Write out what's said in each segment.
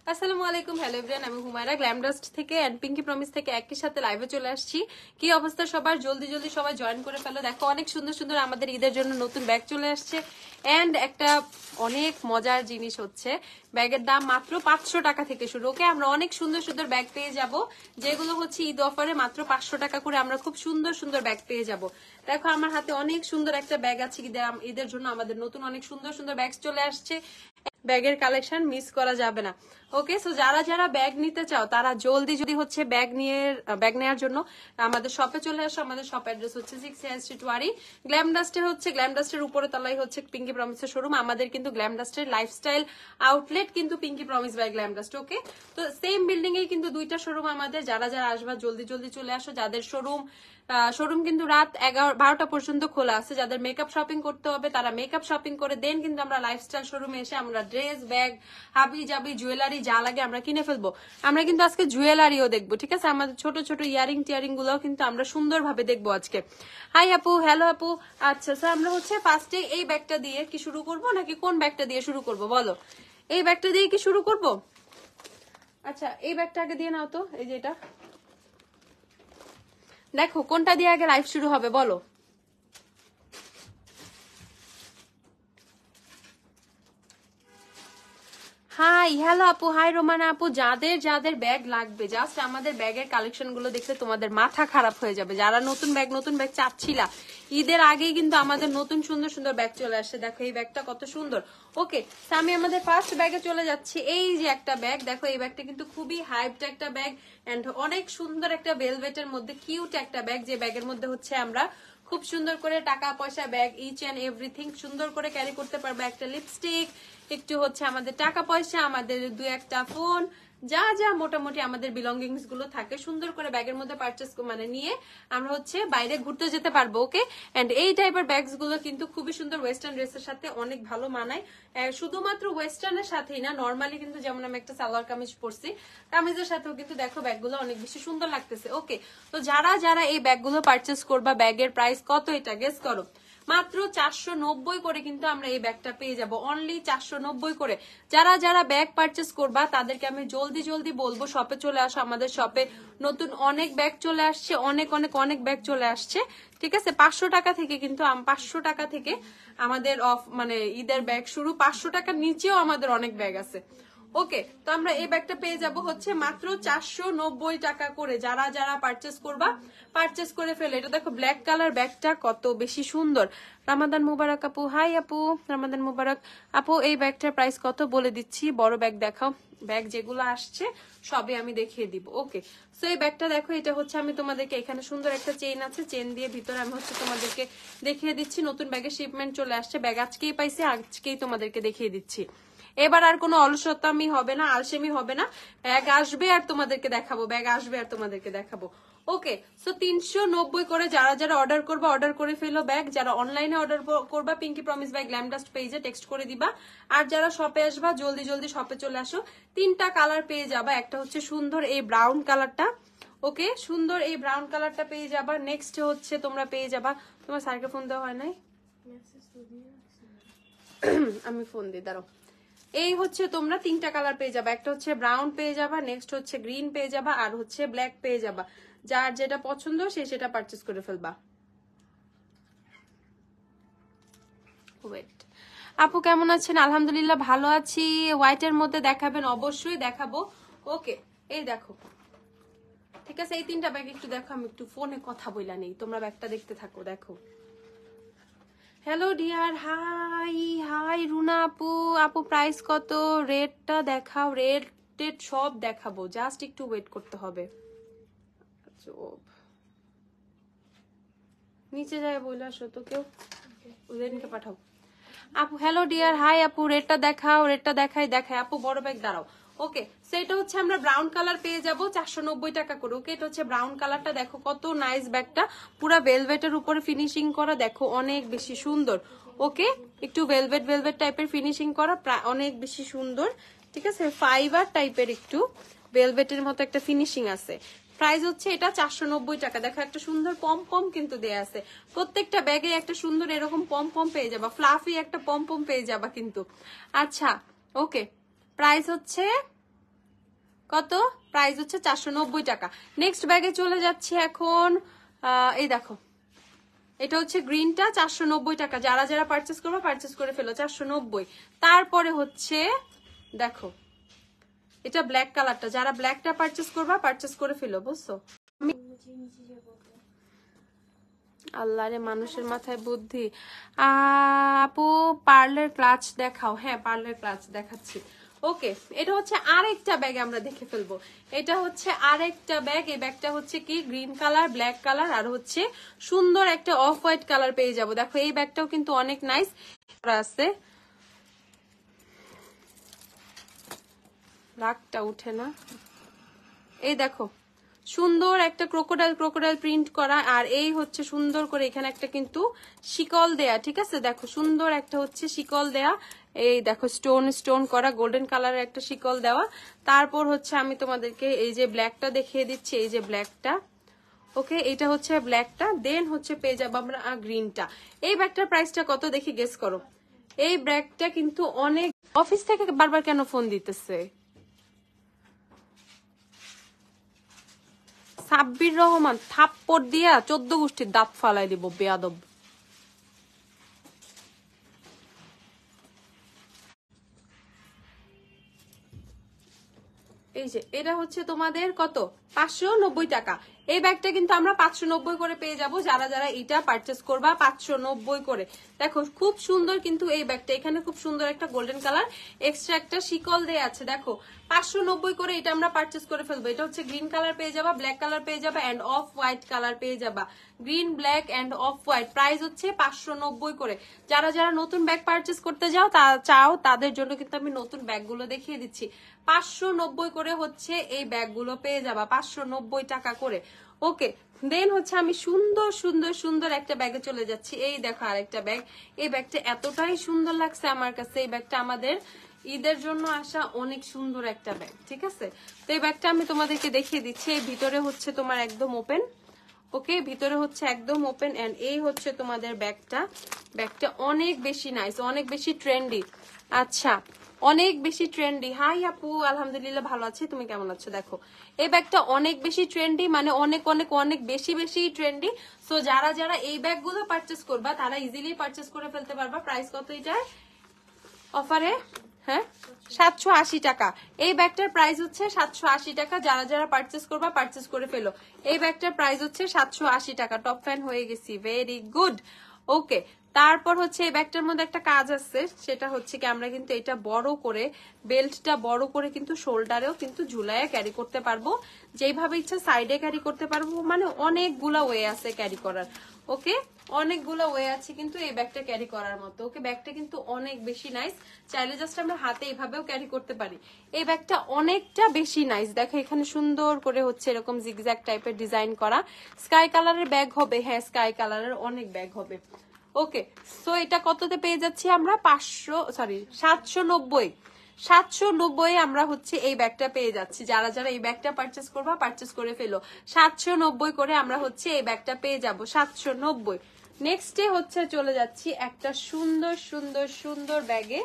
আসসালামু আলাইকুম, hello everyone, আমি হুমায়রা গ্ল্যামডাস্ট থেকে এন্ড পিঙ্কি প্রমিস থেকে একই সাথে লাইভে চলে আসছি। কি অবস্থা সবার? জলদি জলদি সবাই জয়েন করে ফেলো। দেখো অনেক সুন্দর সুন্দর আমাদের ঈদের জন্য নতুন ব্যাগ চলে আসছে এন্ড একটা অনেক মজার জিনিস হচ্ছে ব্যাগের দাম মাত্র 500 টাকা থেকে শুরু। ওকে, আমরা অনেক সুন্দর সুন্দর ব্যাগ পেয়ে যাব যেগুলো হচ্ছে ঈদ অফারে মাত্র 500 টাকা করে আমরা খুব সুন্দর সুন্দর ব্যাগ পেয়ে যাব। দেখো আমার হাতে অনেক সুন্দর একটা ব্যাগ আছে, ঈদের জন্য আমাদের নতুন অনেক সুন্দর সুন্দর ব্যাগ চলে আসছে। ব্যাগের কালেকশন মিস করা যাবে না। ওকে, সো যারা যারা ব্যাগ নিতে চাও তারা জলদি যদি হচ্ছে ব্যাগ নেওয়ার জন্য আমাদের শপে চলে আসো। আমাদের শপ অ্যাড্রেস হচ্ছে 6 স্ট্রিট ওয়ারি। গ্ল্যামডাস্টের উপরে তলায় হচ্ছে পিঙ্কি প্রমিসের শোরুম। আমাদের কিন্তু গ্ল্যামডাস্টের লাইফস্টাইল আউটলেট কিন্তু পিঙ্কি প্রমিস বাই গ্ল্যামডাস্ট। ওকে, তো সেম বিল্ডিং এ কিন্তু দুইটা শোরুম আমাদের। যারা যারা আসবা জলদি জলদি চলে আসো। যাদের শোরুম কিন্তু রাত 12টা পর্যন্ত খোলা আছে। যাদের মেকআপ শপিং করতে হবে তারা মেকআপ শপিং করে দেন কিন্তু আমরা লাইফস্টাইল শোরুমে এসে আমরা ড্রেস, ব্যাগ, হাবি জাবি, জুয়েলারি যা লাগে আমরা কিনে ফেলবো। আমরা কিন্তু আজকে জুয়েলারিও দেখবো, ঠিক আছে? আমাদের ছোট ছোট টিয়ারিং গুলোও কিন্তু আমরা সুন্দরভাবে দেখবো আজকে। হাই আপু, হ্যালো আপু। আচ্ছা স্যার, আমরা হচ্ছে ফার্স্টে এই ব্যাগটা দিয়ে কি শুরু করব নাকি কোন ব্যাগটা দিয়ে শুরু করব বলো? এই ব্যাগটা দিয়ে কি শুরু করব? আচ্ছা, এই ব্যাগটা আগে দিয়ে নাও তো, এই যে এটা। দেখো কোনটা দিয়ে আগে লাইভ শুরু হবে বলো? হাই, হ্যালো আপু, হাই রোমানা আপু। যাদের যাদের ব্যাগ লাগবে জাস্ট আমাদের ব্যাগের কালেকশন গুলো দেখলে তোমাদের মাথা খারাপ হয়ে যাবে। যারা নতুন ব্যাগ চাচ্ছিলা ঈদের আগেই কিন্তু আমাদের নতুন সুন্দর সুন্দর ব্যাগ চলে আসছে। দেখো এই ব্যাগটা কত সুন্দর। ওকে, আমি আমাদের ফার্স্ট ব্যাগে চলে যাচ্ছি। এই যে একটা ব্যাগ, দেখো এই ব্যাগটা কিন্তু খুবই হাইপড একটা ব্যাগ এন্ড অনেক সুন্দর একটা ভেলভেটের মধ্যে কিউট একটা ব্যাগ। যে ব্যাগের মধ্যে হচ্ছে আমরা খুব সুন্দর করে টাকা পয়সা, ব্যাগ, ইচ এন্ড এভরিথিং সুন্দর করে ক্যারি করতে পারবো। একটা লিপস্টিক, একটু হচ্ছে আমাদের টাকা পয়সা, আমাদের 2-1টা ফোন, যা যা মোটামুটি আমাদের বিলঙ্গিংস গুলো থাকে সুন্দর করে ব্যাগের মধ্যে পারচেস নিয়ে আমরা হচ্ছে বাইরে ঘুরতে যেতে পারবো। ওকে, এন্ড এই টাইপের ব্যাগস গুলো কিন্তু খুবই সুন্দর ওয়েস্টার্ন ড্রেসের সাথে অনেক ভালো মানায়। শুধুমাত্র ওয়েস্টার্নের সাথেই না, নর্মালি কিন্তু যেমন আমি একটা সালোয়ার কামিজ পরছি, কামিজের সাথেও কিন্তু দেখো ব্যাগগুলো অনেক বেশি সুন্দর লাগতেছে। ওকে, তো যারা যারা এই ব্যাগগুলো পারচেস করবা, ব্যাগের প্রাইস কত এটা গেস করো? মাত্র 490 করে কিন্তু আমরা এই ব্যাগটা পেয়ে যাব, অনলি 490 করে। যারা যারা ব্যাগ পারচেস করবা তাদেরকে আমি জলদি জলদি বলবো শপে চলে আসো। আমাদের শপে নতুন অনেক ব্যাগ চলে আসছে, অনেক অনেক অনেক ব্যাগ চলে আসছে, ঠিক আছে? 500 টাকা থেকে কিন্তু 500 টাকা থেকে আমাদের ঈদের ব্যাগ শুরু। 500 টাকার নিচেও আমাদের অনেক ব্যাগ আছে। ওকে, তো আমরা এই ব্যাগটা পেয়ে যাব হচ্ছে মাত্র 490 টাকা করে। যারা যারা পারচেস করবা পারচেস করে ফেলে। এটা দেখো ব্ল্যাক কালার ব্যাগটা কত বেশি সুন্দর। রামাদান মুবারক আপু, হাই আপু, রামাদান মুবারক আপু। এই ব্যাগটার প্রাইস কত বলে দিচ্ছি, বড় ব্যাগ দেখাও। ব্যাগ যেগুলো আসছে সবই আমি দেখিয়ে দিব। ওকে, সো এই ব্যাগটা দেখো, এটা হচ্ছে আমি তোমাদেরকে, এখানে সুন্দর একটা চেইন আছে, চেইন দিয়ে ভিতরে আমি হচ্ছে তোমাদেরকে দেখিয়ে দিচ্ছি। নতুন ব্যাগের শিপমেন্ট চলে আসছে, ব্যাগ আজকেই পাইছি, আজকেই তোমাদেরকে দেখিয়ে দিচ্ছি। এবার আর কোনো অলসতামি হবে না, আলসেমি হবে না। ব্যাগ আসবে আর তোমাদেরকে দেখাবো, ব্যাগ আসবে আর তোমাদেরকে দেখাবো। ওকে, সো 390 করে যারা যারা অর্ডার করবা অর্ডার করে ফেলো ব্যাগ। যারা অনলাইনে অর্ডার করবা পিঙ্কি প্রমিস বাই গ্ল্যামডাস্ট পেজে টেক্সট করে দিবা। আর যারা শপে আসবা জলদি জলদি শপে চলে আসো। 3টা কালার পেয়ে যাবা। একটা হচ্ছে সুন্দর এই ব্রাউন কালারটা, ওকে, সুন্দর এই ব্রাউন কালারটা পেয়ে যাবা। নেক্সট হচ্ছে তোমরা পেয়ে যাবা, তোমার স্যারকে ফোন দেওয়া হয় নাই, আমি ফোন দিই, দাঁড়াও। এই হচ্ছে তোমরা 3টা কালার পেয়ে যাবা। একটা হচ্ছে ব্রাউন পেয়ে যাবা, নেক্সট হচ্ছে গ্রিন পেয়ে যাবা, আর হচ্ছে ব্ল্যাক পেয়ে যাবা। যার যেটা পছন্দ সে সেটা পারচেস করে ফেলবা। ওয়েট, আপু কেমন আছেন? আলহামদুলিল্লাহ ভালো আছি। হোয়াইটের মধ্যে দেখাবেন? অবশ্যই দেখাবো। ওকে, এই দেখো, ঠিক আছে? এই 3টা ব্যাগ একটু দেখো, আমি একটু ফোনে কথা বইলা নেই, তোমরা ব্যাগটা দেখতে থাকো। দেখো, hello dear, high high Runa আপু। আপু প্রাইস কত? রেটটা দেখাও, রেট টেট সব দেখাবো, জাস্ট একটু ওয়েট করতে হবে। নিচে যায় বলে আসো তো, কেউ ওদেরকে পাঠাও। আপু হ্যালো ডিয়ার, হাই আপু, রেটটা দেখাও, রেটটা দেখায় আপু, বড় ব্যাগ দাঁড়াও। ওকে, সেটা হচ্ছে আমরা ব্রাউন কালার পেয়ে যাব 490 টাকা করে। ওকে, এটা হচ্ছে ব্রাউন কালারটা, দেখো কত নাইস ব্যাগটা, পুরো ভেলভেটের উপরে ফিনিশিং করা, দেখো অনেক বেশি সুন্দর। ওকে, একটু ভেলভেট টাইপের ফিনিশিং করা, অনেক বেশি সুন্দর, ঠিক আছে? ফাইবার টাইপের একটু ভেলভেটের মতো একটা ফিনিশিং আছে। প্রাইস হচ্ছে এটা 490 টাকা। দেখো একটা সুন্দর পম পম কিন্তু দেয়া আছে, প্রত্যেকটা ব্যাগে একটা সুন্দর এরকম পম পম পেয়ে যাবা, ফ্লাফি একটা পম পম পেয়ে যাবা কিন্তু। আচ্ছা, ওকে, প্রাইস হচ্ছে কত প্রাইস হচ্ছে 490 টাকা। নেক্সট ব্যাগে চলে যাচ্ছি এখন। এই দেখো, এটা হচ্ছে গ্রিনটা 490 টাকা। যারা যারা পারচেস করবে পারচেস করে ফেলো 490। তারপরে হচ্ছে দেখো এটা ব্ল্যাক কালারটা, যারা ব্ল্যাকটা পারচেস করবা পারচেস করে ফেলো, বুঝছো? আল্লাহ রে, মানুষের মাথায় বুদ্ধি। আপু পার্লের ক্লাচ দেখাও। হ্যাঁ, পার্লের ক্লাচ দেখাচ্ছি। ওকে, এটা হচ্ছে আরেকটা ব্যাগ আমরা দেখে ফেলবো। এটা হচ্ছে আরেকটা ব্যাগ। এই ব্যাগটা হচ্ছে কি গ্রিন কালার, ব্ল্যাক কালার আর হচ্ছে সুন্দর একটা অফ হোয়াইট কালার পেয়ে যাবো। দেখো এই ব্যাগটাও কিন্তু অনেক নাইস আছে। রাগটা উঠে না। এই দেখো সুন্দর একটা ক্রোকোডাইল প্রিন্ট করা, আর এই হচ্ছে সুন্দর করে এখানে একটা কিন্তু শিকল দেয়া। ঠিক আছে, দেখো সুন্দর একটা হচ্ছে শিকল দেয়া। এই দেখো স্টোন করা গোল্ডেন কালারের একটা শিকল দেওয়া। তারপর হচ্ছে আমি তোমাদেরকে এই যে ব্ল্যাকটা দেখিয়ে দিচ্ছি, এই যে ব্ল্যাকটা। ওকে, এটা হচ্ছে ব্ল্যাকটা, দেন হচ্ছে পেয়ে যাবো আমরা গ্রিনটা। এই ব্যাগটার প্রাইসটা কত দেখি গেস করো। এই ব্যাগটা কিন্তু অনেক। অফিস থেকে বারবার কেন ফোন দিতেছে? সাব্বির রহমান থাপ্পড় দিয়া 14 গোষ্ঠীর দাঁত ফালাই দিব, বেয়াদব। এই যে এটা হচ্ছে তোমাদের কত 590 টাকা। এই ব্যাগটা কিন্তু আমরা 590 করে পেয়ে যাব। যারা যারা এটা পারচেস করবা 590 করে। দেখো খুব সুন্দর কিন্তু এই ব্যাগটা, এখানে খুব সুন্দর একটা গোল্ডেন কালার এক্সট্রা একটা শিকল দেয়া আছে। দেখো 590 করে এটা আমরা পারচেস করে ফেলবো। এটা হচ্ছে গ্রিন কালার পেয়ে যাবা, ব্ল্যাক কালার পেয়ে যাবা এন্ড অফ হোয়াইট কালার পেয়ে যাবা। Green, black end off white, price হচ্ছে 590 করে। যারা যারা নতুন ব্যাগ পারচেস করতে চাও তাদের জন্য কিন্তু আমি নতুন ব্যাগগুলো দেখিয়ে দিচ্ছি। 590 করে হচ্ছে এই ব্যাগগুলো পেয়ে যাবা, 590 টাকা করে। ওকে, দেন হচ্ছে আমি সুন্দর সুন্দর সুন্দর একটা ব্যাগে চলে যাচ্ছি। এই দেখো আরেকটা ব্যাগ। এই ব্যাগটা এতটাই সুন্দর লাগছে আমার কাছে। এই ব্যাগটা আমাদের ঈদের জন্য আসা অনেক সুন্দর একটা ব্যাগ। ঠিক আছে, তো এই ব্যাগটা আমি তোমাদেরকে দেখিয়ে দিচ্ছি। এই ভিতরে হচ্ছে তোমার একদম ওপেন। ওকে, ভিতরে হচ্ছে একদম ওপেন এন্ড এই হচ্ছে তোমাদের ব্যাগটা। ব্যাগটা অনেক বেশি নাইস, অনেক বেশি ট্রেন্ডি। আচ্ছা, অনেক বেশি ট্রেন্ডি। হাই আপু, আলহামদুলিল্লাহ ভালো আছি, তুমি কেমন আছো? দেখো এই ব্যাগটা অনেক বেশি ট্রেন্ডি, মানে অনেক অনেক অনেক বেশি বেশি ট্রেন্ডি। সো যারা যারা এই ব্যাগগুলো পারচেস করবা তারা ইজিলি পারচেস করে ফেলতে পারবা। প্রাইস কত এটার অফারে? হ্যাঁ, 780 টাকা। এই ব্যাগটার প্রাইস হচ্ছে 780 টাকা। যারা যারা পারচেস করবা পারচেস করে ফেলো। এই ব্যাগটার প্রাইস হচ্ছে 780 টাকা। টপ ফ্যান হয়ে গেছি, ভেরি গুড। ওকে, তারপর হচ্ছে এই ব্যাগটার মধ্যে একটা কাজ আছে, সেটা হচ্ছে কি আমরা কিন্তু এটা বড় করে, বেল্টটা বড় করে কিন্তু শোল্ডারেও কিন্তু ঝুলায় ক্যারি করতে পারবো, যেইভাবে ইচ্ছা সাইডে ক্যারি করতে পারবো। মানে অনেকগুলা ওয়ে আছে ক্যারি করার। ওকে, অনেকগুলো ওয়ে আছে কিন্তু এই ব্যাগটা ক্যারি করার মতো। ওকে, ব্যাগটা কিন্তু অনেক বেশি নাইস। চাইলে জাস্ট আমরা হাতে এইভাবেও ক্যারি করতে পারি। এই ব্যাগটা অনেকটা বেশি নাইস। দেখো এখানে সুন্দর করে হচ্ছে এরকম জিগজ্যাগ টাইপের ডিজাইন করা। স্কাই কালারের ব্যাগ হবে। হ্যাঁ, স্কাই কালারের অনেক ব্যাগ হবে। ওকে, সো এটা কততে পেয়ে যাচ্ছি আমরা? 790। 790 আমরা হচ্ছে এই ব্যাগটা পেয়ে যাচ্ছি। যারা যারা এই ব্যাগটা পারচেস করবা পারচেস করে ফেলো। 790 করে আমরা হচ্ছে এই ব্যাগটা পেয়ে যাব, 790। নেক্সটে হচ্ছে চলে যাচ্ছি একটা সুন্দর সুন্দর সুন্দর ব্যাগে।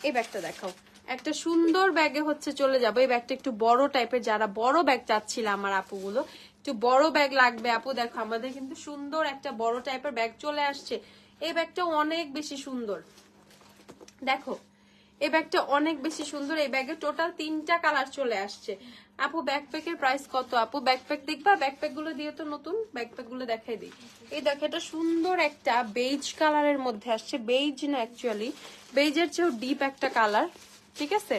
এই ব্যাগটা দেখাও। একটা সুন্দর ব্যাগে হচ্ছে চলে যাবো। এই ব্যাগটা একটু বড় টাইপের, যারা বড় ব্যাগ চাচ্ছিল আমার আপুগুলো, একটু বড় ব্যাগ লাগবে আপু, দেখো আমাদের কিন্তু সুন্দর একটা বড় টাইপের ব্যাগ চলে আসছে। এই ব্যাগটা অনেক বেশি সুন্দর। দেখো এই ব্যাগটা অনেক বেশি সুন্দর। এই ব্যাগে টোটাল 3টা কালার চলে আসছে। আপু ব্যাকপ্যাকের প্রাইস কত? আপু ব্যাকপ্যাক দেখবা? ব্যাকপ্যাক গুলো দিয়ে তো নতুন ব্যাকপ্যাক গুলো দেখাই দিই। এই দেখো এটা সুন্দর একটা বেজ কালারের মধ্যে আসছে। বেজ না, অ্যাকচুয়ালি বেজের চেয়েও ডিপ একটা কালার। ঠিক আছে,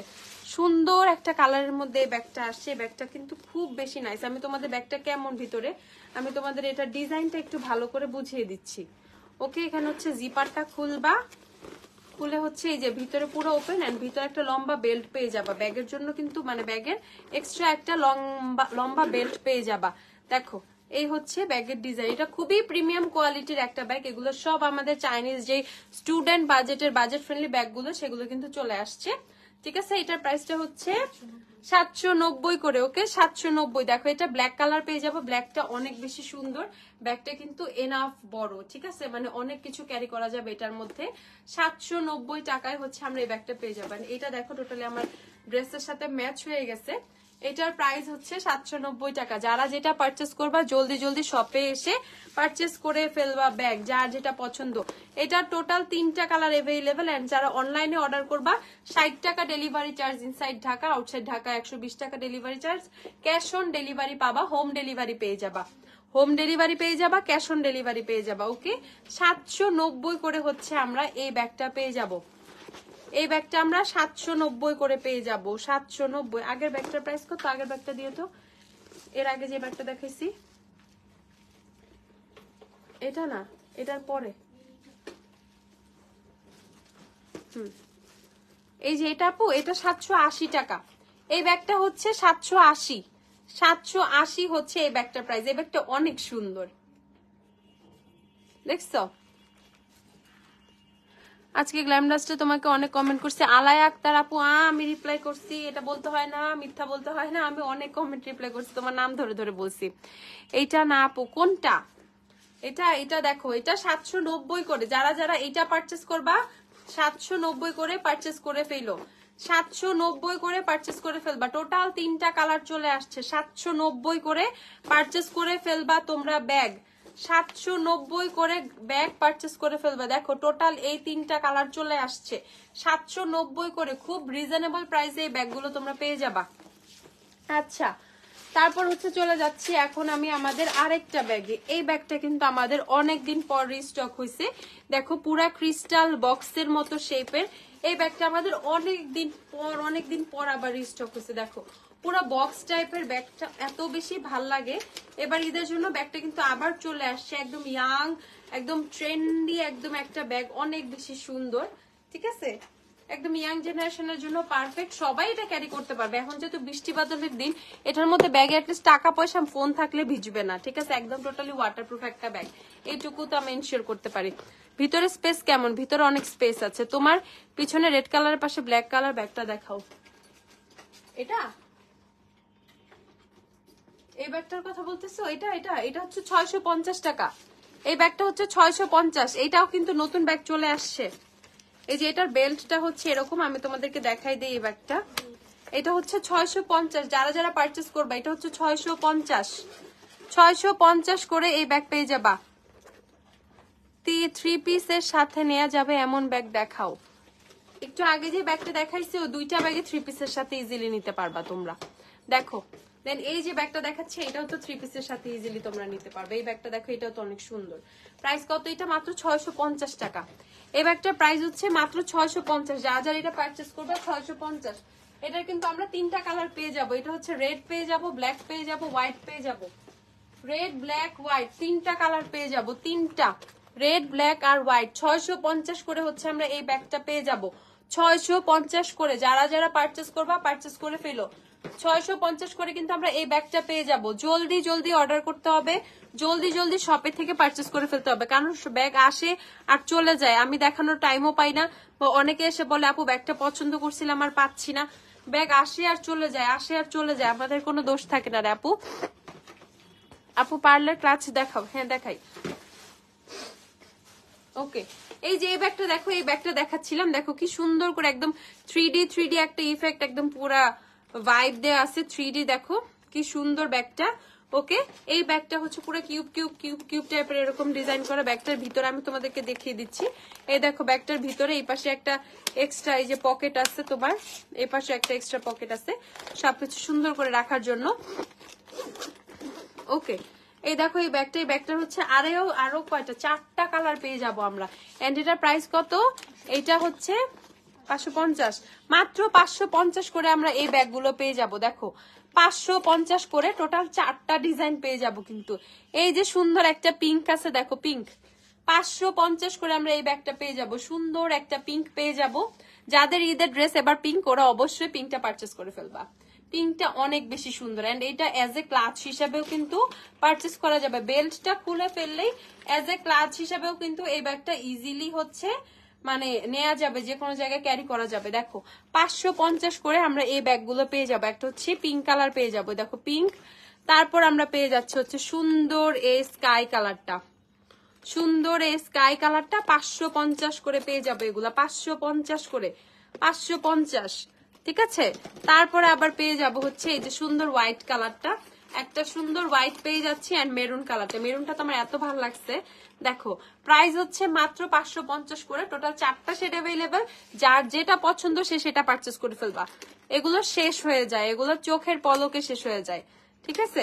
সুন্দর একটা কালারের মধ্যে এই ব্যাগটা আসছে। এই ব্যাগটা কিন্তু খুব বেশি নাইস। আমি তোমাদের ব্যাগটা কেমন ভিতরে, আমি তোমাদের এটা ডিজাইনটা একটু ভালো করে বুঝিয়ে দিচ্ছি। ওকে, এখানে হচ্ছে জিপারটা খুলবা, খুলে হচ্ছে এই যে ভিতরে পুরো ওপেন এন্ড ভিতরে একটা লম্বা বেল্ট পেয়ে যাবা। ব্যাগের জন্য কিন্তু মানে ব্যাগের এক্সট্রা একটা লম্বা বেল্ট পেয়ে যাবা। দেখো এই হচ্ছে ব্যাগের ডিজাইন। এটা খুবই প্রিমিয়াম কোয়ালিটির একটা ব্যাগ। এগুলো সব আমাদের চাইনিজ যে স্টুডেন্ট বাজেট ফ্রেন্ডলি ব্যাগগুলো, সেগুলো কিন্তু চলে আসছে। ঠিক আছে, এটার প্রাইসটা হচ্ছে 790 করে। ওকে, 790। দেখো এটা ব্ল্যাক কালার পেয়ে যাবো। ব্ল্যাকটা অনেক বেশি সুন্দর। ব্যাগটা কিন্তু এনাফ বড়। ঠিক আছে, মানে অনেক কিছু ক্যারি করা যাবে এটার মধ্যে। 790 টাকায় হচ্ছে আমরা এই ব্যাগটা পেয়ে যাবো। এটা দেখো টোটালি আমার ড্রেসের সাথে ম্যাচ হয়ে গেছে। এটার প্রাইস হচ্ছে 790 টাকা। যারা যেটা পারচেস করবা জলদি জলদি শপে এসে পারচেস করে ফেলবা ব্যাগ, যার যেটা পছন্দ। এটার টোটাল 3টা কালার অ্যাভেলেবেল। এন্ড যারা অনলাইনে অর্ডার করবা 60 টাকা delivery charge inside Dhaka, outside Dhaka 120 টাকা delivery charge. Cash on delivery পাবা, হোম ডেলিভারি পেয়ে যাবা, হোম ডেলিভারি পেয়ে যাবা, ক্যাশ অন ডেলিভারি পেয়ে যাবা। ওকে, 790 করে হচ্ছে আমরা এই ব্যাগটা পেয়ে যাব। এই ব্যাগটা আমরা 790 করে পেয়ে যাব। 790। আগের ব্যাগটার প্রাইস কত? আগের ব্যাগটা দিয়ে তো, এর আগে যে ব্যাগটা দেখাইছি এটা না, এটার পরে। এই যে এটা আপু, এটা 780 টাকা। এই ব্যাগটা হচ্ছে 780। 780 হচ্ছে এই ব্যাগটার প্রাইস। এই ব্যাগটা অনেক সুন্দর, দেখছো? আজকে গ্ল্যামডাস্টে তোমাকে অনেক কমেন্ট করছে। আলায়া আক্তার আপু, আমি রিপ্লাই করছি, এটা বলতে হয় না, মিথ্যা বলতে হয় না, আমি অনেক কমেন্ট রিপ্লাই করছি, তোমার নাম ধরে ধরে বলছি। এইটা না আপু, কোনটা? এটা দেখো, এটা 790 করে। যারা যারা এটা পারচেস করবা 790 করে পারচেস করে ফেলো, 790 করে পারচেস করে ফেলবা। টোটাল 3টা কালার চলে আসছে, 790 করে পারচেস করে ফেলবা তোমরা ব্যাগ। 790 করে ব্যাগ পারচেস করে ফেলবে। দেখো টোটাল এই 3টা কালার চলে আসছে 790 করে। খুব রিজনেবল প্রাইসে এই ব্যাগগুলো তোমরা পেয়ে যাবা। আচ্ছা, তারপর হচ্ছে চলে যাচ্ছি এখন আমি আমাদের আরেকটা ব্যাগে। এই ব্যাগটা কিন্তু আমাদের অনেকদিন পর রিস্টক হয়েছে। দেখো পুরা ক্রিস্টাল বক্সের মতো শেপের এই ব্যাগটা আমাদের অনেকদিন পর আবার রিস্টক হয়েছে। দেখো পুরো বক্স টাইপের ব্যাগটা এত বেশি ভাল লাগে। এবার ঈদের জন্য ব্যাগটা কিন্তু আবার চলে আসছে, একদম ইয়াং, একদম ট্রেন্ডি একদম একটা ব্যাগ, অনেক বেশি সুন্দর। ঠিক আছে, একদম ইয়াং জেনারেশনের জন্য পারফেক্ট, সবাই এটা ক্যারি করতে পারবে। এখন যেহেতু বৃষ্টি বাদলের দিন, এটার মধ্যে ব্যাগে অ্যাটলিস্ট টাকা পয়সা ফোন থাকলে ভিজবে না। ঠিক আছে, একদম টোটালি ওয়াটারপ্রুফ একটা ব্যাগ, এইটুকু তো আমি এনশিওর করতে পারি। ভিতরে স্পেস কেমন? ভিতরে অনেক স্পেস আছে। তোমার পিছনে রেড কালারের পাশে ব্ল্যাক কালার ব্যাগটা দেখাও। এটা এই ব্যাগটার কথা বলতেছো? এটা হচ্ছে 650 টাকা। এই ব্যাগটা হচ্ছে 650। এটাও কিন্তু নতুন ব্যাগ চলে আসছে। এই যে এটার বেল্টটা হচ্ছে এরকম, আমি তোমাদেরকে দেখাই দিই এই ব্যাগটা। এটা হচ্ছে 650। যারা যারা পারচেস করবে এটা হচ্ছে 650 করে এই ব্যাগ পেয়ে যাবা। 3 পিসের সাথে নেওয়া যাবে এমন ব্যাগ দেখাও। একটু আগে যে ব্যাগটা দেখাইছি ও 2টা ব্যাগে 3 পিসের সাথে ইজিলি নিতে পারবা তোমরা। দেখো দেন এই যে ব্যাগটা দেখাচ্ছে এটাও তো 3 পিসের সাথে ইজিলি তোমরা নিতে পারবে। এই ব্যাগটা দেখো, এটাও তো অনেক সুন্দর। প্রাইস কত? এটা মাত্র 650 টাকা। এই ব্যাগটার প্রাইস হচ্ছে মাত্র 650। যারা যারা এটা পারচেস করবে 650। এটার কিন্তু আমরা 3টা কালার পেয়ে যাবো। এটা হচ্ছে রেড পেয়ে যাবো, ব্ল্যাক পেয়ে যাবো, হোয়াইট পেয়ে যাবো। রেড, ব্ল্যাক, হোয়াইট 3টা কালার পেয়ে যাবো। 3টা রেড, ব্ল্যাক আর হোয়াইট। 650 করে হচ্ছে আমরা এই ব্যাগটা পেয়ে যাবো। 650 করে। যারা যারা পারচেস করবা পারচেস করে ফেলো। 650 করে কিন্তু আমরা এই ব্যাগটা পেয়ে যাব। জলদি জলদি অর্ডার করতে হবে, জলদি জলদি শপে থেকে পারচেস করে ফেলতে হবে, কারণ ব্যাগ আসে আর চলে যায়, আমি দেখানোর টাইমও পাই না। অনেকে এসে বলে আপু ব্যাগটা পছন্দ করছিলাম আর পাচ্ছি না। ব্যাগ আসে আর চলে যায়, আসে আর চলে যায়, আমাদের কোনো দোষ থাকে না রে আপু। আপু পার্লার ক্লাচ দেখাও। হ্যাঁ দেখাই। ওকে, এই যে এই ব্যাগটা দেখো, এই ব্যাগটা দেখাচ্ছিলাম, দেখো কি সুন্দর করে একদম 3D একটা ইফেক্ট, একদম পুরা ভাইব দেওয়া আছে 3D। দেখো কি সুন্দর ব্যাগটা। ওকে, এই ব্যাগটা হচ্ছে পুরো কিউব টাইপের এরকম ডিজাইন করা। ব্যাগটার ভিতরে আমি তোমাদেরকে দেখিয়ে দিচ্ছি। এই দেখো ব্যাগটার ভিতরে এই পাশে একটা এক্সট্রা এই যে পকেট আছে, তোমার এই পাশে একটা এক্সট্রা পকেট আছে সবকিছু সুন্দর করে রাখার জন্য। ওকে, এই দেখো এই ব্যাগটার হচ্ছে আরো কয়টা 4টা কালার পেয়ে যাব আমরা। এন্ড এটার প্রাইস কত? এটা হচ্ছে 550। মাত্র 550 করে আমরা এই ব্যাগগুলো পেয়ে যাব। দেখো 550 করে টোটাল 4টা ডিজাইন পেয়ে যাব। কিন্তু এই যে সুন্দর একটা পিঙ্ক আছে, দেখো পিঙ্ক, 550 করে আমরা এই ব্যাগটা পেয়ে যাব। সুন্দর একটা পিঙ্ক পেয়ে যাব। যাদের ঈদের ড্রেস এবার পিঙ্ক, ওরা অবশ্যই পিঙ্কটা পারচেস করে ফেলবা। পিঙ্কটা অনেক বেশি সুন্দর। এন্ড এটা এজ এ ক্লাচ হিসাবেও কিন্তু পারচেস করা যাবে। বেল্টটা খুলে ফেললেই এজ এ ক্লাচ হিসাবেও কিন্তু এই ব্যাগটা ইজিলি হচ্ছে মানে নেওয়া যাবে, যে কোনো জায়গায় ক্যারি করা যাবে। দেখো 550 করে আমরা এই ব্যাগগুলো পেয়ে যাবো। একটা হচ্ছে পিঙ্ক কালার পেয়ে যাবো, দেখো পিঙ্ক। তারপর আমরা পেয়ে যাচ্ছি হচ্ছে সুন্দর এই স্কাই কালারটা, সুন্দর এই স্কাই কালারটা 550 করে পেয়ে যাবে। এগুলা 550 করে, 550। ঠিক আছে। তারপরে আবার পেয়ে যাব হচ্ছে এই যে সুন্দর হোয়াইট কালারটা, একটা সুন্দর হোয়াইট পেয়ে যাচ্ছি, এন্ড মেরুন কালারটা। মেরুনটা তো আমার এত ভালো লাগছে। দেখো প্রাইস হচ্ছে মাত্র 550 করে, টোটাল 4টা শেড অ্যাভেলেবেল। যার যেটা পছন্দ সে সেটা পারচেস করে ফেলবা। এগুলো শেষ হয়ে যায়, এগুলো চোখের পলকে শেষ হয়ে যায়, ঠিক আছে।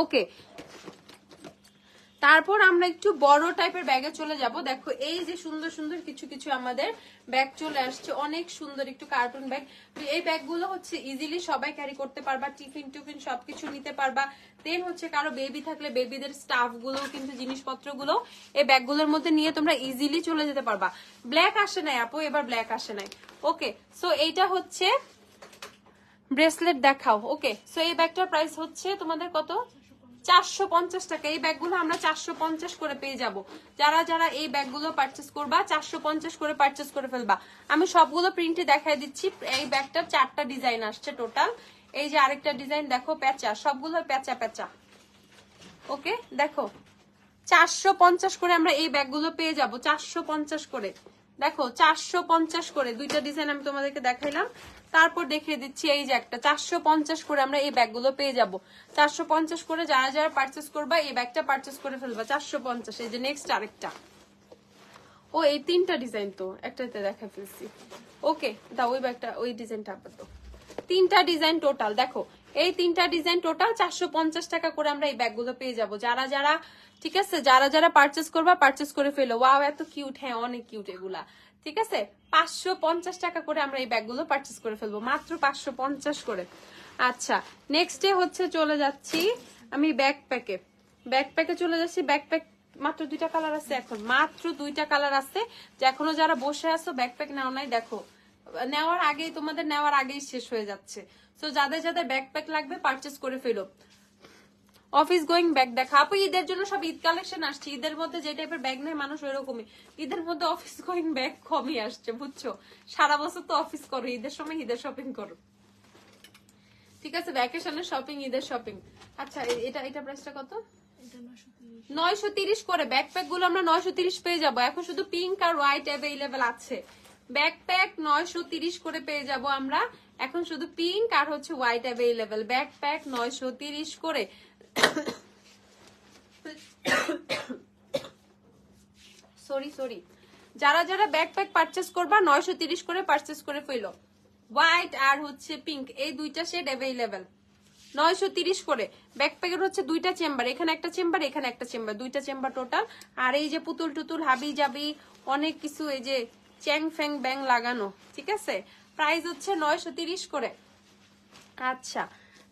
ওকে, তারপর আমরা একটু বড় টাইপের ব্যাগে চলে যাব। দেখো এই যে সুন্দর সুন্দর কিছু কিছু আমাদের ব্যাগ চলে আসছে, অনেক সুন্দর একটু কার্টুন ব্যাগ। এই ব্যাগগুলো হচ্ছে ইজিলি সবাই ক্যারি করতে পারবা, টিফিন টিফিন সবকিছু নিতে পারবা। দেন হচ্ছে কারো বেবি থাকলে বেবিদের স্টাফ গুলো কিন্তু জিনিসপত্রগুলো এই ব্যাগগুলোর মধ্যে নিয়ে তোমরা ইজিলি চলে যেতে পারবা। ব্ল্যাক আসে নাই আপু, এবার ব্ল্যাক আসে নাই। ওকে, সো এইটা হচ্ছে ব্রেসলেট দেখাও। ওকে, সো এই ব্যাগটার প্রাইস হচ্ছে তোমাদের কত? 450 টাকা। এই ব্যাগগুলো আমরা 450 করে পেয়ে যাব। যারা যারা এই ব্যাগগুলো পারচেস করবা 450 করে পারচেস করে ফেলবা। আমি সবগুলো প্রিন্টে দেখাই দিচ্ছি। এই ব্যাগটার 4টা ডিজাইন আসছে টোটাল। এই যে আরেকটা ডিজাইন দেখো, প্যাচা, সবগুলো প্যাচা প্যাচা। ওকে, দেখো 450 করে আমরা এই ব্যাগগুলো পেয়ে যাব, 450 করে। দেখো 450 করে দুইটা ডিজাইন আমি তোমাদেরকে দেখাইলাম। তারপর দেখিয়ে দিচ্ছি এই যে একটা 450 করে আমরা এই ব্যাগগুলো পেয়ে যাব। 450 করে যারা যারা পারচেস করবা এই ব্যাগটা পারচেস করে ফেলবা 450। এই যে নেক্সট আরেকটা, ও এই 3টা ডিজাইন তো একটাতে দেখা ফেলছি। ওকে, দাও ওই ব্যাগটা, ওই ডিজাইনটা আপাতত। 3টা ডিজাইন টোটাল, দেখো এই 3টা ডিজাইন টোটাল 450 টাকা করে আমরা এই ব্যাগগুলো পেয়ে যাব। যারা যারা, ঠিক আছে, যারা যারা পারচেস করবা পারচেস করে ফেলো। ওয়াও এত কিউট, হ্যাঁ অনেক কিউট এগুলা, ঠিক আছে। 550 টাকা করে আমরা এই ব্যাগগুলো পারচেস করে ফেলবো, মাত্র 550 করে। আচ্ছা, নেক্সটে হচ্ছে চলে যাচ্ছি আমি ব্যাকপ্যাকে। ব্যাকপ্যাকে চলে যাচ্ছি। ব্যাকপ্যাক মাত্র 2টা কালার আছে এখন, মাত্র 2টা কালার আছে। যে এখনো যারা বসে আছো ব্যাকপ্যাক নাও নাই, দেখো নেওয়ার আগেই, তোমাদের নেওয়ার আগেই শেষ হয়ে যাচ্ছে। তো যাদের যাদের ব্যাকপ্যাক লাগবে পারচেস করে ফেলো। অফিস গোয়িং ব্যাগ দেখা আপু, ঈদের জন্য সব ঈদ কালেকশন আসছে। ঈদের মধ্যে যে টাইপের ব্যাগ নেয় মানুষ ওইরকমই, ঈদের মধ্যে অফিস গোয়িং ব্যাগ কমই আসছে, বুঝছো। সারা বছর তো অফিস করো, ঈদের সময় ঈদের শপিং করো, ঠিক আছে। ভ্যাকেশনের শপিং, ঈদের শপিং। আচ্ছা, এটা প্রাইসটা কত? 930 করে। ব্যাকপ্যাক গুলো আমরা 930 পেয়ে যাবো। এখন শুধু পিঙ্ক আর হোয়াইট অ্যাভেলেবেল আছে। ব্যাকপ্যাক 930 করে পেয়ে যাব আমরা এখন, শুধু পিঙ্ক আর হচ্ছে হোয়াইট অ্যাভেলেবেল। ব্যাকপ্যাক 930 করে। সরি, যারা যারা ব্যাকপ্যাক পারচেস করবা 930 করে পারচেস করে ফেলো। হোয়াইট আর হচ্ছে পিঙ্ক এই দুইটা শেড অ্যাভেলেবেল, 930 করে। ব্যাকপ্যাকের হচ্ছে 2টা চেম্বার, এখানে একটা চেম্বার, এখানে একটা চেম্বার, 2টা চেম্বার টোটাল। আর এই যে পুতুল টুতুল হাবি জাবি অনেক কিছু, এই যে চ্যাং ফ্যাং ব্যাং লাগানো, ঠিক আছে। প্রাইস হচ্ছে 930 করে। আচ্ছা,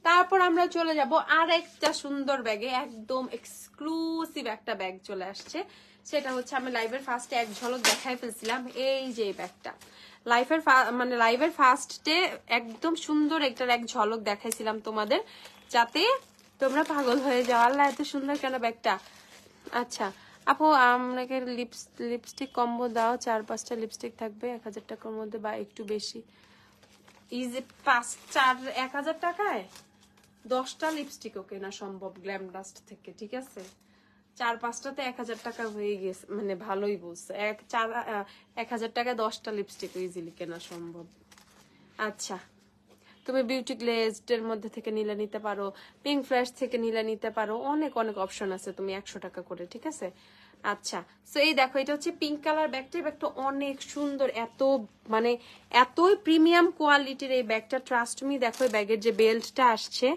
তারপর আমরা চলে যাব আর একটা সুন্দর ব্যাগে, একদম এক্সক্লুসিভ একটা ব্যাগ চলে আসছে। সেটা হচ্ছে আমি লাইভের ফার্স্টে এক ঝলক দেখাই ফেলছিলাম, এই যে ব্যাগটা। লাইভের ফার্স্টে একদম সুন্দর একটার এক ঝলক দেখাইছিলাম তোমাদের, যাতে তোমরা পাগল হয়ে যাও, আল্লাহ এত সুন্দর কেন ব্যাগটা। আচ্ছা আপু, আপনাকে লিপস্টিক কম্বো দাও, 4-5টা লিপস্টিক থাকবে 1000 টাকার মধ্যে বা একটু বেশি। ইজি 1000 টাকায় 10টা লিপস্টিকও কেনা সম্ভব গ্ল্যামডাস্ট থেকে, ঠিক আছে। 4-5টাতে 1000 টাকা হয়ে গেছে, মানে ভালোই বলছে। 1000 টাকায় 10টা লিপস্টিক ইজিলি কেনা সম্ভব। আচ্ছা, তুমি বিউটি গ্লেজড এর মধ্যে থেকে নিলে নিতে পারো, পিঙ্ক ফ্ল্যাশ থেকে নিলে নিতে পারো, অনেক অনেক অপশন আছে। তুমি 100 টাকা করে, ঠিক আছে। আচ্ছা, সো এই দেখো এটা হচ্ছে পিঙ্ক কালার ব্যাগটা। এই ব্যাগটা অনেক সুন্দর, এত মানে এতই প্রিমিয়াম কোয়ালিটির এই ব্যাগটা, ট্রাস্ট মি। দেখো এই ব্যাগের যে বেল্টটা আসছে,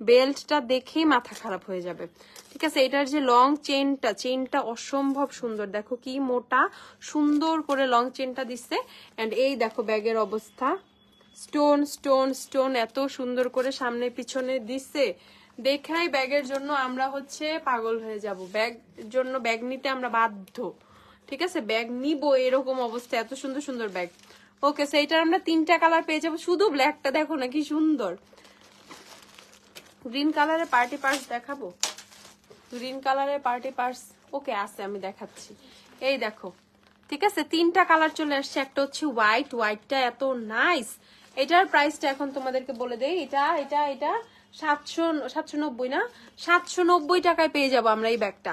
বেল্টটা দেখেই মাথা খারাপ হয়ে যাবে, ঠিক আছে। এটার যে লং চেনটা অসম্ভব সুন্দর, দেখো কি মোটা সুন্দর করে লং চেনটা দিচ্ছে। এন্ড এই দেখো ব্যাগের অবস্থা, স্টোন স্টোন স্টোন এত সুন্দর করে সামনে পিছনে দিচ্ছে। দেখাই ব্যাগের জন্য আমরা হচ্ছে পাগল হয়ে যাব, ব্যাগ নিতে আমরা বাধ্য, ঠিক আছে। ব্যাগ নিব এরকম অবস্থা, এত সুন্দর সুন্দর ব্যাগ। ওকে, সেইটার আমরা 3টা কালার পেয়ে যাবো। শুধু ব্ল্যাকটা দেখো না কি সুন্দর। গ্রিন কালারের পার্টি পার্স দেখাবো, গ্রিন কালারের পার্টি পার্স ওকে আছে, আমি দেখাচ্ছি। এই দেখো, ঠিক আছে, 3টা কালার চলে আসছে। একটা হচ্ছে হোয়াইটটা এত নাইস। এটার প্রাইসটা এখন তোমাদেরকে বলে দেই। এটা 790 না, 790 টাকায় পেয়ে যাবো আমরা এই ব্যাগটা।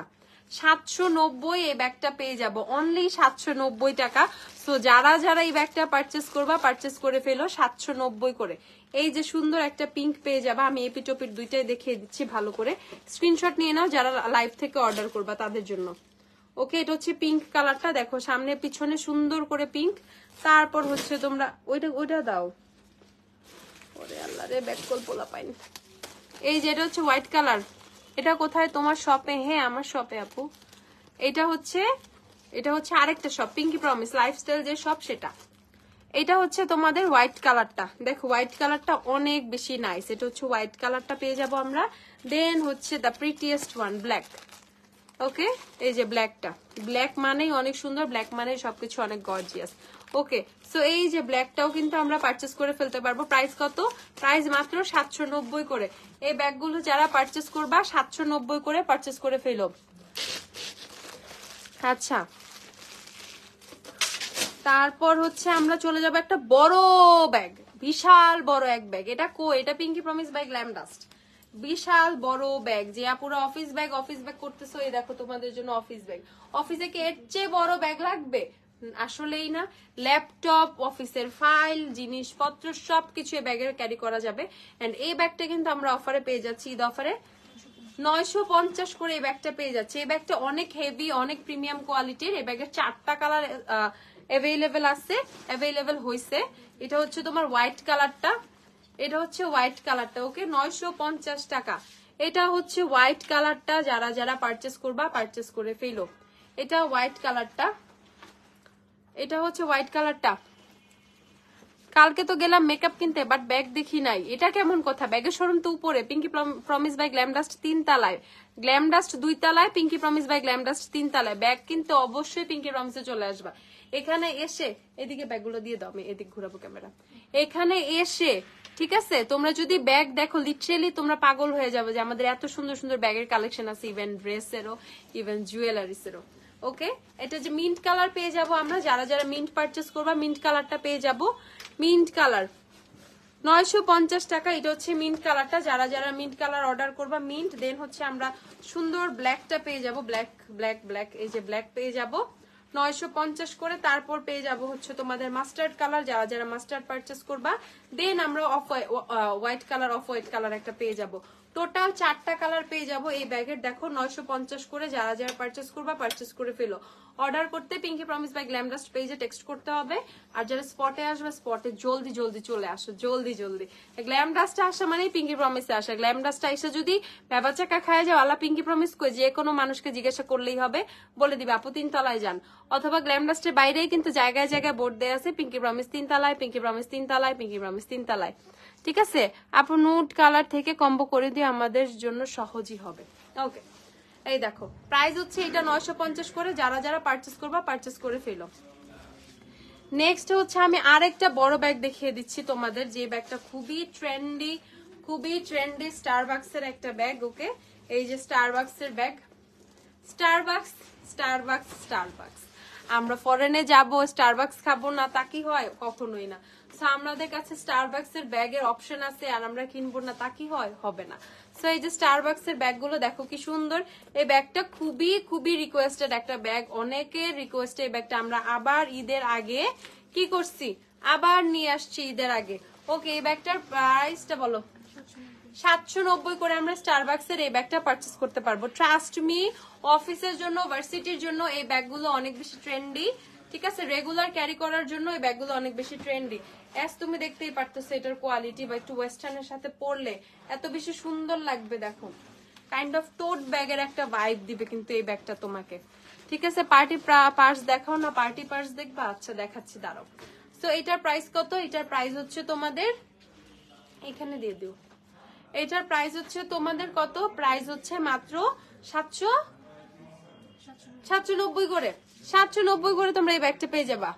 790 এই ব্যাগটা পেয়ে যাব, অনলি 790 টাকা। সো যারা যারা এই ব্যাগটা পারচেস করবা পারচেস করে ফেলো 790 করে। এই যে সুন্দর একটা পিঙ্ক পেয়ে যাবা, আমি এপিটোপির দুইটাই দেখিয়ে দিচ্ছি ভালো করে, স্ক্রিনশট নিয়ে নাও যারা লাইভ থেকে অর্ডার করবা তাদের জন্য। ওকে, এটা হচ্ছে পিঙ্ক কালারটা, দেখো সামনে পিছনে সুন্দর করে পিঙ্ক। তারপর হচ্ছে তোমরা ওইটা দাও, ওরে আল্লাহ রে ব্যাক কল পোলা পাইনি। এই যে এটা হচ্ছে হোয়াইট কালার, এটা কোথায় তোমার শপে? হ্যাঁ আমার শপে আপু। এটা হচ্ছে আরেকটা শপ, পিঙ্কি প্রমিস লাইফস্টাইল যে শপ সেটা। এটা হচ্ছে তোমাদের হোয়াইট কালারটা, দেখো হোয়াইট কালারটা অনেক বেশি নাইস। এটা হচ্ছে হোয়াইট কালারটা পেয়ে যাব আমরা। দেন হচ্ছে দ্য প্রিটিয়েস্ট ওয়ান ব্ল্যাক। ওকে, এই যে ব্ল্যাকটা, ব্ল্যাক মানেই অনেক সুন্দর, ব্ল্যাক মানেই সবকিছু অনেক গর্জিয়াস। ওকে, সো এই যে ব্ল্যাকটাও কিন্তু আমরা পারচেস করে ফেলতে পারবো। প্রাইস কত? প্রাইস মাত্র 790 করে। এই ব্যাগগুলো যারা পারচেস করবা 790 করে পারচেস করে ফেলো। আচ্ছা, তারপর হচ্ছে আমরা চলে যাবো একটা বড় ব্যাগ, বিশাল বড় এক ব্যাগ। এটা এটা Pinky Promise by Glam Dust, বিশাল বড় ব্যাগ। যে পুরো অফিস ব্যাগ করতেছো, এই দেখো তোমাদের জন্য অফিস ব্যাগ। অফিসে কি এর চেয়ে বড় ব্যাগ লাগবে? আসলেই না। ল্যাপটপ, অফিসের ফাইল, জিনিসপত্র সবকিছু এই ব্যাগে ক্যারি করা যাবে। এন্ড এই ব্যাগটা কিন্তু আমরা অফারে পেয়ে যাচ্ছি, ঈদ অফারে 950 করে এই ব্যাগটা পেয়ে যাচ্ছে। এই ব্যাগটা অনেক হেভি, অনেক প্রিমিয়াম কোয়ালিটির। এই ব্যাগের 4টা কালার অ্যাভেলেবেল হয়েছে। এটা হচ্ছে তোমার হোয়াইট কালারটা, এটা হচ্ছে হোয়াইট কালারটা। ওকে, 950 টাকা। এটা হচ্ছে হোয়াইট কালারটা, যারা যারা পারচেস করবা পারচেস করে ফেলো। এটা হোয়াইট কালারটা, এটা হচ্ছে হোয়াইট কালারটা। কালকে তো গেলাম মেকআপ কিনতে, বাট ব্যাগ দেখি নাই। এটা কেমন কথা? ব্যাগের শোরুম তো উপরে, Pinky Promise by Glam Dust 3 তলায়, গ্ল্যাম ডাস্ট 2 তলায়, Pinky Promise by Glam Dust 3 তলায়। ব্যাগ কিনতে অবশ্যই পিঙ্কি প্রমিসে চলে আসবা। এখানে এসে এদিকে ব্যাগগুলো দিয়ে দাও, আমি এদিক ঘুরাবো ক্যামেরা। এখানে এসে ঠিক আছে, তোমরা যদি ব্যাগ দেখো লিটারেলি তোমরা পাগল হয়ে যাবে যে আমাদের এত সুন্দর সুন্দর ব্যাগের কালেকশন আছে, ইভেন ড্রেসেরও, ইভেন জুয়েলারিসেরও। ওকে, এটা যে মিন্ট কালার পেয়ে যাব আমরা, যারা যারা মিন্ট পারচেস করবা মিন্ট কালারটা পেয়ে যাব। মিন্ট কালার 950 টাকা। এটা হচ্ছে মিন্ট কালারটা, যারা যারা মিন্ট কালার অর্ডার করবা মিন্ট। দেন হচ্ছে আমরা সুন্দর ব্ল্যাকটা পেয়ে যাব, ব্ল্যাক, এই যে ব্ল্যাক পেয়ে যাব 950 করে। তারপর পেয়ে যাব হচ্ছে তোমাদের মাস্টার্ড কালার, যারা যারা মাস্টার্ড পারচেস করবা। দেন আমরা হোয়াইট কালার একটা পেয়ে যাব। টোটাল 4টা কালার পেয়ে যাব এই ব্যাগের। দেখো 950 করে, যারা যারা পারচেস করবা পারচেস করে ফেলো। অর্ডার করতে Pinky Promise by Glam Dust পেজে টেক্সট করতে হবে। আর যারা স্পটে আসবে স্পটে জলদি জলদি চলে আসো, জলদি জলদি। গ্ল্যাম ডাস্টে আসা মানে পিঙ্কি প্রমিসে আসা। গ্ল্যাম ডাস্টে এসে যদি ভেবাচাকা খায় যাও, আল্লাহ পিঙ্কি প্রমিস কই, যে কোনো মানুষকে জিজ্ঞাসা করলেই হবে, বলে দিবে আপু 3 তলায় যান। অথবা গ্ল্যাম ডাস্টের বাইরেই কিন্তু জায়গায় জায়গায় বোর্ড দেওয়া আছে, পিঙ্কি প্রমিস 3 তলায়, পিঙ্কি প্রমিস 3 তলায়, পিঙ্কি প্রমিস 3 তলায়। ঠিক আছে আপু, নুড কালার থেকে কম্বো করে দিয়ে আমাদের জন্য সহজই হবে। ওকে, এই দেখো প্রাইস হচ্ছে এটা 950 করে। যারা যারা পারচেস করবা পারচেস করে ফেলো। নেক্সট হচ্ছে আমি আরেকটা বড় ব্যাগ দেখিয়ে দিচ্ছি তোমাদের, যে ব্যাগটা খুবই ট্রেন্ডি স্টারবাক্সের একটা ব্যাগ। ওকে, এই যে স্টারবাক্সের ব্যাগ, স্টারবাক্স। আমরা ফরেনে যাব, স্টারবাক্স খাবো না তা কি হয়? কখনোই না। সো আমাদের কাছে স্টারবাক্সের ব্যাগের অপশন আছে, আর আমরা কিনবো না তা কি হয়? হবে না। সো এই যে স্টারবাক্সের ব্যাগগুলো দেখো কি সুন্দর। এই ব্যাগটা খুবই রিকোয়েস্টেড একটা ব্যাগ, অনেকের রিকোয়েস্টে এই ব্যাগটা আমরা আবার ঈদের আগে কি করছি, আবার নিয়ে আসছি ঈদের আগে। ওকে, এই ব্যাগটার প্রাইসটা বলো। 790 করে আমরা স্টারবাক্সের এই ব্যাগটা পারচেস করতে পারবো। ট্রাস্ট মি, অফিসের জন্য, ভার্সিটির জন্য এই ব্যাগগুলো অনেক বেশি ট্রেন্ডি। ঠিক আছে, রেগুলার ক্যারি করার জন্য এই ব্যাগগুলো অনেক বেশি ট্রেন্ডি। এস তুমি দেখতেই পারতেছো এটার কোয়ালিটি, বা একটু ওয়েস্টার্নের সাথে পরলে এত বেশি সুন্দর লাগবে। দেখো কাইন্ড অফ টোট ব্যাগের একটা ভাইব দিবে কিন্তু এই ব্যাগটা তোমাকে। ঠিক আছে, পার্টি পার্স দেখাও না, পার্টি পার্স দেখবা? আচ্ছা দেখাচ্ছি, দাঁড়াও। সো এটার প্রাইস কত? এটার প্রাইস হচ্ছে তোমাদের এখানে দিয়ে দিও। এটার প্রাইস হচ্ছে তোমাদের কত? প্রাইস হচ্ছে মাত্র 790 করে। 790 করে তোমরা এই ব্যাগটা পেয়ে যাবা।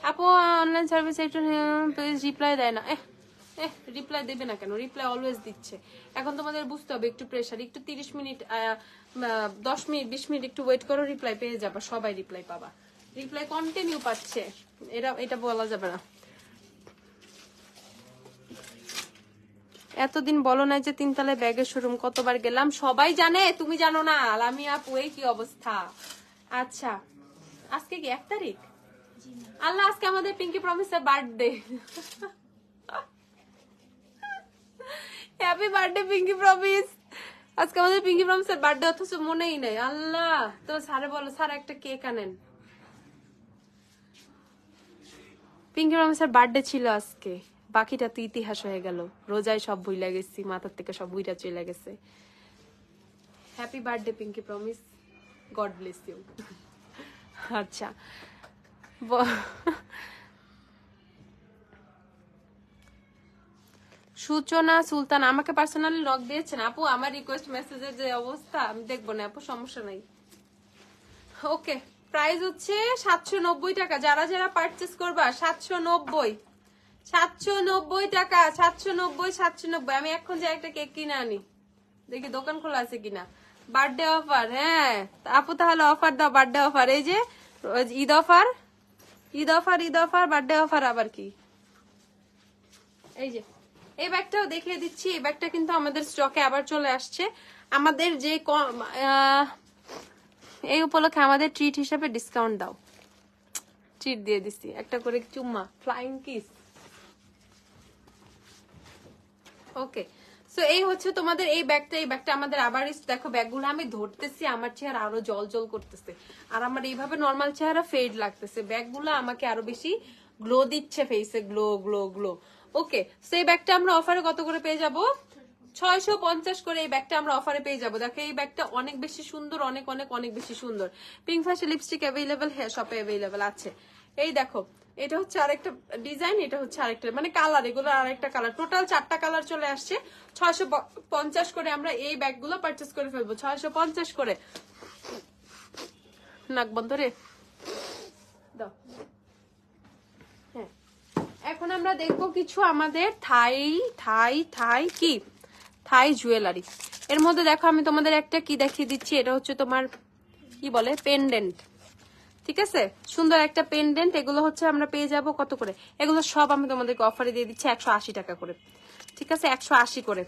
আপু অনলাইন সার্ভিস একটু রিপ্লাই দেয় না। রিপ্লাই দেবে না কেন? রিপ্লাই অলওয়েজ দিচ্ছে। এখন তোমাদের বুঝতে হবে একটু প্রেশার, একটু 30 মিনিট 10 মিনিট 20 মিনিট একটু ওয়েট করো, রিপ্লাই পেয়ে যাবা। সবাই রিপ্লাই পাবা, রিপ্লাই কন্টিনিউ পাচ্ছে, এটা বলা যাবে না। এতদিন বলো না যে তিনতলায় ব্যাগের শোরুম, কতবার গেলাম, সবাই জানে, তুমি জানো না। আমি আপু এই কি অবস্থা। আচ্ছা আজকে কি 1 তারিখ? আল্লাহ, আজকে আমাদের পিঙ্কি প্রমিসের birthday. Happy birthday Pinky Promise. আজকে আমাদের পিঙ্কি প্রমিসের বার্থডে, অথচ মনেই নেই। আল্লাহ, তো স্যারে বলো স্যার একটা কেক আনেন। পিঙ্কি প্রমিসের বার্থডে ছিল আজকে, বাকিটা তো ইতিহাস হয়ে গেল। রোজায় সব ভুইলা গেছি, মাথার থেকে সব বুইরা চলে গেছে। Happy birthday Pinky Promise, God bless you. আচ্ছা সূচনা সুলতান আমাকে পার্সোনালি নক দিয়েছেন। আপু আমার রিকোয়েস্ট মেসেজের যে অবস্থা, আমি দেখবো না আপু, সমস্যা নাই। ওকে, প্রাইস হচ্ছে 790 টাকা। যারা যারা পারচেস করবা 790 টাকা, 790। আমি এখন যে একটা কেক কিনে আনি, দেখি দোকান খোলা আছে কিনা। বার্থডে অফার, হ্যাঁ আপু তাহলে অফার দাও, বার্থডে অফার। এই যে Eid offer, Eid offer, Eid offer, birthday offer, আবার কি। এই যে এই ব্যাগটাও দেখিয়ে দিচ্ছি। এই ব্যাগটা কিন্তু আমাদের স্টকে আবার চলে আসছে। আমাদের যে এই উপলক্ষে আমাদের ট্রিট হিসাবে ডিসকাউন্ট দাও। ট্রিট দিয়ে দিচ্ছি, একটা করে চুম্মা, ফ্লাইং কিস। ওকে, সো এই হচ্ছে তোমাদের এই ব্যাগটা। এই ব্যাগটা আমাদের আবার দেখো, ব্যাগগুলো আমি ধরতেছি, আমার চেহারা আরো জল জল করতেছে, আর আমার এইভাবে নর্মাল চেহারা ফেড লাগতেছে। ব্যাগগুলো আমাকে আরো বেশি গ্লো দিচ্ছে, ফেসে গ্লো গ্লো গ্লো। ওকে, সো এই ব্যাগটা আমরা অফারে কত করে পেয়ে যাব? 650 করে এই ব্যাগটা আমরা অফারে পেয়ে যাবো। দেখো এই ব্যাগটা অনেক বেশি সুন্দর, অনেক অনেক অনেক বেশি সুন্দর। পিঙ্ক ফ্যাশন লিপস্টিক অ্যাভেলেবেল, হ্যাঁ শপে অ্যাভেলেবেল আছে। এই দেখো, এটা হচ্ছে আরেকটা ডিজাইন, এটা হচ্ছে আরেকটা মানে কালার, এগুলো আরেকটা কালার। টোটাল 4টা কালার চলে আসছে। 650 করে আমরা এই ব্যাগগুলো পারচেস করে ফেলবো, 650 করে। নাক বন্ধ রে দাও। হ্যাঁ, এখন আমরা দেখবো কিছু আমাদের থাই থাই থাই কি থাই জুয়েলারি। এর মধ্যে দেখো আমি তোমাদের একটা কি দেখিয়ে দিচ্ছি। এটা হচ্ছে তোমার কি বলে, পেন্ডেন্ট। ঠিক আছে, সুন্দর একটা পেন্ডেন্ট। এগুলো হচ্ছে আমরা পেয়ে যাব কত করে? এগুলো সব আমি তোমাদেরকে অফারে দিয়ে দিচ্ছি 180 টাকা করে। ঠিক আছে, 180 করে।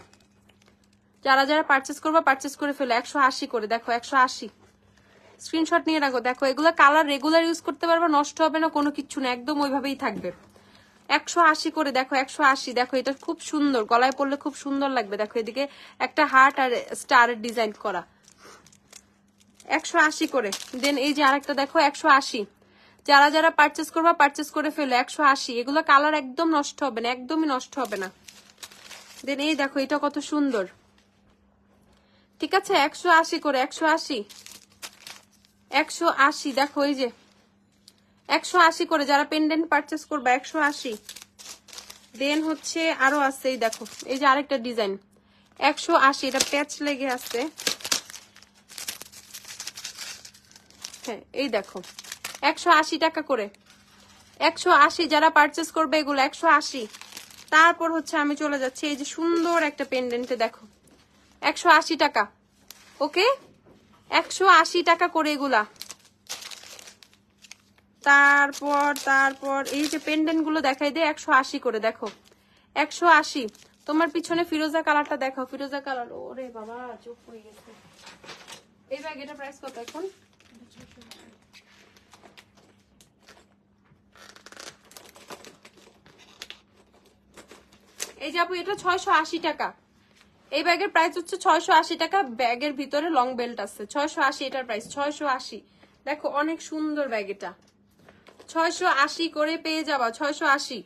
যারা যারা পারচেস করবে পারচেস করে ফেলো, 180 করে। দেখো 180, স্ক্রিনশট নিয়ে রাখো। দেখো এগুলো কালার রেগুলার ইউজ করতে পারবে, নষ্ট হবে না, কোনো কিছু না, একদম ওইভাবেই থাকবে। 180 করে। দেখো 180। দেখো এটা খুব সুন্দর, গলায় পরলে খুব সুন্দর লাগবে। দেখো এদিকে একটা হার্ট আর স্টারের ডিজাইন করা, 180 করে। দেন এই যে আরেকটা দেখো 180। যারা যারা পারচেস করবা পারচেস করে ফেলো, 180। এগুলো কালার একদম নষ্ট হবে না, একদমই নষ্ট হবে না। দেন এই দেখো এটা কত সুন্দর। ঠিক আছে, 180 করে, 180, 180। দেখো এই যে 180 করে, যারা পেন্ডেন্ট পারচেস করবা 180। দেন হচ্ছে আরো আছে, এই দেখো এই যে আরেকটা ডিজাইন 180। এটা প্যাচ লেগে আছে, হ্যাঁ এই দেখো 180 টাকা করে, 180। যারা পারচেস করবে এগুলো 180। তারপর হচ্ছে আমি চলে যাচ্ছি এই যে সুন্দর একটা পেন্ডেন্টে, দেখো 180 টাকা। ওকে, 180 টাকা করে এগুলা। তারপর এই যে পেন্ডেন্ট গুলো দেখাই দে, 180 করে। দেখো 180। তোমার পিছনে ফিরোজা কালারটা দেখো, ফিরোজা কালার। ওরে বাবা, চোখ হয়ে গেছে। এই ব্যাগ এটা প্রাইস কত এখন? এই যে আপু এটা 680 টাকা। এই ব্যাগের প্রাইস হচ্ছে 680 টাকা। ব্যাগের ভিতরে লং বেল্ট আছে, 680 এটার প্রাইস 680। দেখো অনেক সুন্দর ব্যাগ, এটা 680 করে পেয়ে যাবা, 680।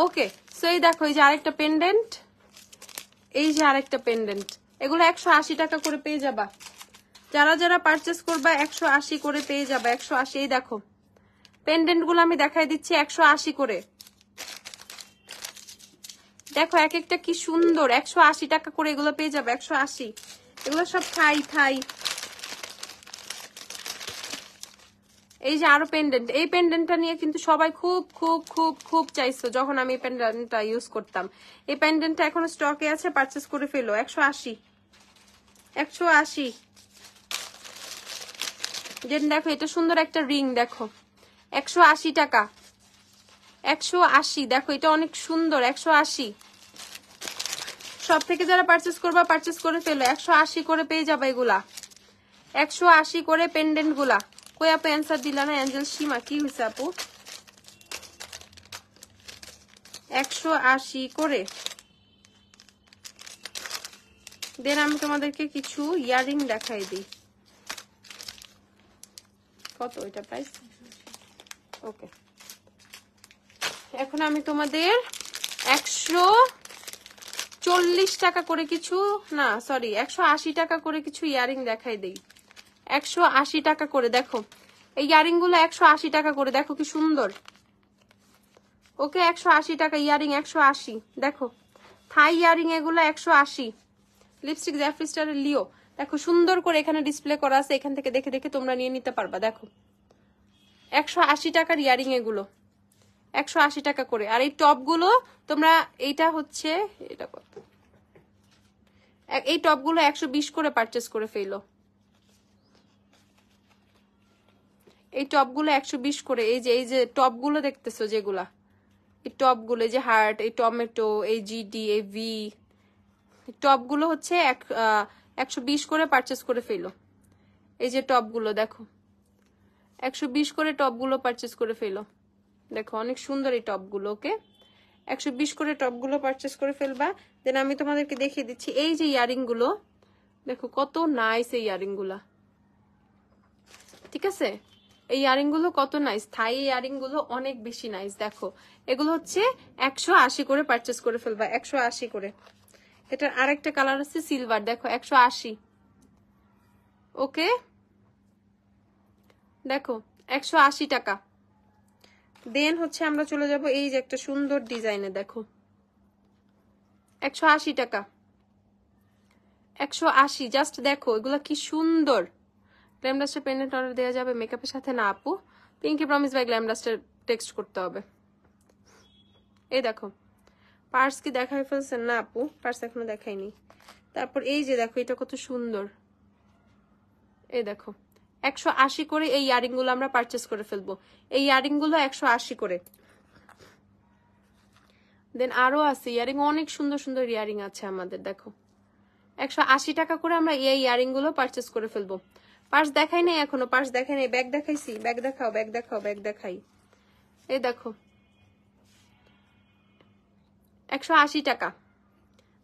ওকে, সো এই দেখো এই যে আরেকটা পেন্ডেন্ট, এই যে আরেকটা পেন্ডেন্ট, এগুলো 180 টাকা করে পেয়ে যাবা। যারা যারা পারচেস করবা 180 করে পেয়ে যাবা, 180। এই দেখো পেন্ডেন্ট গুলো আমি দেখাই দিচ্ছি 180 করে। দেখো এক একটা কি সুন্দর, 180 টাকা করে এগুলো পেয়ে যাবে, 180। এগুলো সব থাই থাই। এই যে আরো পেন্ডেন্ট, এই পেন্ডেন্টটা নিয়ে কিন্তু সবাই খুব খুব খুব খুব চাইছো যখন আমি এই পেন্ডেন্টটা ইউজ করতাম। এই পেন্ডেন্টটা এখনো স্টকে আছে, পারচেস করে ফেলো, 180, 180। যেন দেখো এটা সুন্দর একটা রিং, দেখো 180 টাকা, 180। দেখো এটা অনেক সুন্দর, 180। সব থেকে যারা পারচেস করবা পারচেস করে ফেলো। 180 করে পেয়ে যাবে এগুলা, 180 করে পেন্ডেন্ট গুলা। কই আপু অ্যান্সার দিলা না? অ্যাঞ্জেল সীমা কি হয়েছে আপু? 180 করে। দেন আমি তোমাদেরকে কিছু ইয়ারিং দেখাই দিই। কত এটা প্রাইস? ওকে, এখন আমি তোমাদের 140 টাকা করে কিছু, না সরি 180 টাকা করে কিছু ইয়ারিং দেখাই দিই। 180 টাকা করে, দেখো এই ইয়ারিং গুলো 180 টাকা করে, দেখো কি সুন্দর। ওকে 180 টাকা ইয়ারিং, 180। দেখো থাই ইয়ারিং এগুলো 180। লিপস্টিক জ্যাফরি স্টারের লিও, দেখো সুন্দর করে এখানে ডিসপ্লে করা আছে, এখান থেকে দেখে দেখে তোমরা নিয়ে নিতে পারবা। দেখো 180 টাকার ইয়ারিং এগুলো, 180 টাকা করে। আর এই টপ গুলো তোমরা, এইটা হচ্ছে, এটা কত, এই টপ গুলো 120 করে পারচেস করে ফেলো। এই টপ গুলো 120 করে। এই যে টপ গুলো দেখতেছো যেগুলা, এই টপ গুলো, যে হার্ট, এই টমেটো, এই জিডি, এই ভি, টপ গুলো হচ্ছে 120 করে পারচেস করে ফেলো। এই যে টপ গুলো দেখো 120 করে টপ গুলো পারচেস করে ফেলো। দেখো অনেক সুন্দর এই টপ গুলো। ওকে 120 করে টপ গুলো পারচেস করে ফেলবা। দেন আমি তোমাদেরকে দেখিয়ে দিচ্ছি এই যে ইয়ারিং গুলো, দেখো কত নাইস এই ইয়ারিং গুলা। ঠিক আছে, এই ইয়ারিং গুলো কত নাইস, থাই ইয়ারিং গুলো অনেক বেশি নাইস। দেখো এগুলো হচ্ছে 180 করে পারচেস করে ফেলবা, 180 করে। এটার আরেকটা কালার আছে সিলভার, দেখো 180। ওকে দেখো 180 টাকা। দেন হচ্ছে আমরা চলে যাব এই যে একটা সুন্দর ডিজাইনে, দেখো 180 টাকা, 180। জাস্ট দেখো এগুলো কি সুন্দর। গ্ল্যামডাস্টার পেন্ডেন্ট অর্ডার দেওয়া যাবে মেকআপের সাথে? না আপু, পিঙ্কি প্রমিস বাই গ্ল্যামডাস্টার টেক্সট করতে হবে। এই দেখো পার্স কি দেখাই ফেলছেন? না আপু, পার্স এখনো দেখাইনি। তারপর এই যে দেখো এটা কত সুন্দর। এই দেখো 180 করে এই ইয়ারিং গুলো আমরা পারচেস করে ফেলবো। এই ইয়ারিং গুলো 180 করে। দেন আরো আছে ইয়ারিং, অনেক সুন্দর সুন্দর ইয়ারিং আছে আমাদের। দেখো 180 টাকা করে আমরা এই ইয়ারিং গুলো পারচেস করে ফেলবো। পার্স দেখাই নাই এখনো, পার্স দেখাই নাই। ব্যাগ দেখাইছি? ব্যাগ দেখাও, ব্যাগ দেখাও, ব্যাগ দেখাই। এই দেখো 180 টাকা।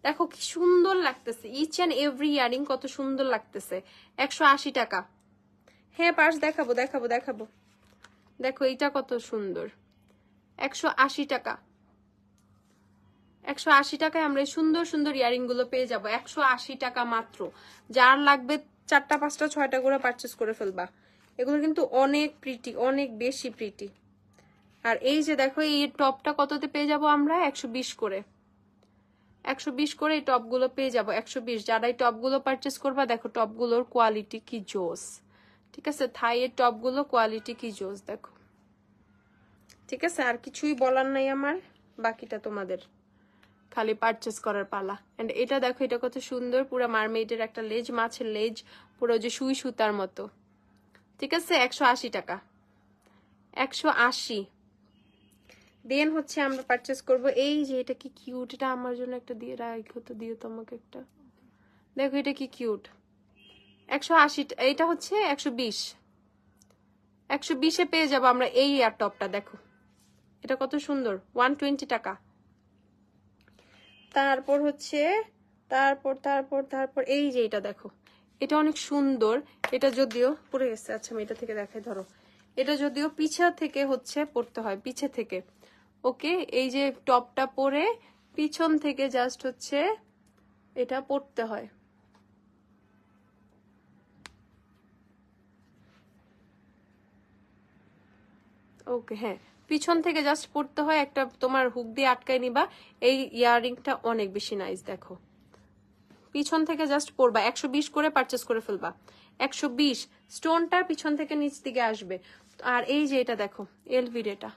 দেখো কি সুন্দর লাগতেছে, ইচ এন্ড এভরি ইয়ারিং কত সুন্দর লাগতেছে। 180 টাকা। হ্যাঁ পার্স দেখাবো দেখাবো দেখাবো। দেখো এইটা কত সুন্দর, 180 টাকা। 180 টাকায় আমরা সুন্দর সুন্দর ইয়ারিং গুলো পেয়ে যাবো, 180 টাকা মাত্র। যার লাগবে 4টা 5টা 6টা করে পারচেস করে ফেলবা। এগুলো কিন্তু অনেক প্রিটি, অনেক বেশি প্রিটি। আর এই যে দেখো এই টপটা কততে পেয়ে যাবো আমরা? 120 করে। 120 করে এই টপ গুলো পেয়ে যাবো, 120। যারা এই টপ গুলো পারচেস করবা, দেখো টপ গুলোর কোয়ালিটি কি জোস। ঠিক আছে, থাই এর টপ গুলো কোয়ালিটি কি জোস দেখো। ঠিক আছে, আর কিছুই বলার নাই আমার, বাকিটা তোমাদের খালি পারচেস করার পালা। এন্ড এটা দেখো, এটা কত সুন্দর, পুরো মারমেইডের একটা লেজ, মাছের লেজ, পুরো যে সুই সুতার মতো। ঠিক আছে 180 টাকা, 180। দেন হচ্ছে আমরা পারচেস করব এই যে, এটা কি কিউট, এটা আমার জন্য একটা দিয়ে রাখো তো, দিও তো আমাকে একটা। দেখো এটা কি কিউট, 180। এইটা হচ্ছে 120। 120-এ পেয়ে যাবো আমরা এই ইয়ার টপটা। দেখো এটা কত সুন্দর, 120 টাকা। তারপর হচ্ছে তারপর এই যে এটা দেখো, এটা অনেক সুন্দর। এটা যদিও পরে গেছে, আচ্ছা আমি এটা থেকে দেখাই। ধরো এটা যদিও পিছা থেকে হচ্ছে পড়তে হয়, পিছে থেকে। ওকে এই যে টপটা পরে পিছন থেকে জাস্ট হচ্ছে এটা পড়তে হয়। ওকে হ্যাঁ, পিছন থেকে জাস্ট পড়তে হয়, একটা তোমার হুক দিয়ে আটকায় নিবা। এই ইয়াররিংটা অনেক বেশি নাইস। দেখো পিছন থেকে জাস্ট পড়বা, 120 করে পারচেস করে ফেলবা। 120 স্টোনটা পিছন থেকে নিচ দিকে আসবে। আর এই যে এটা দেখো এলভির, এটা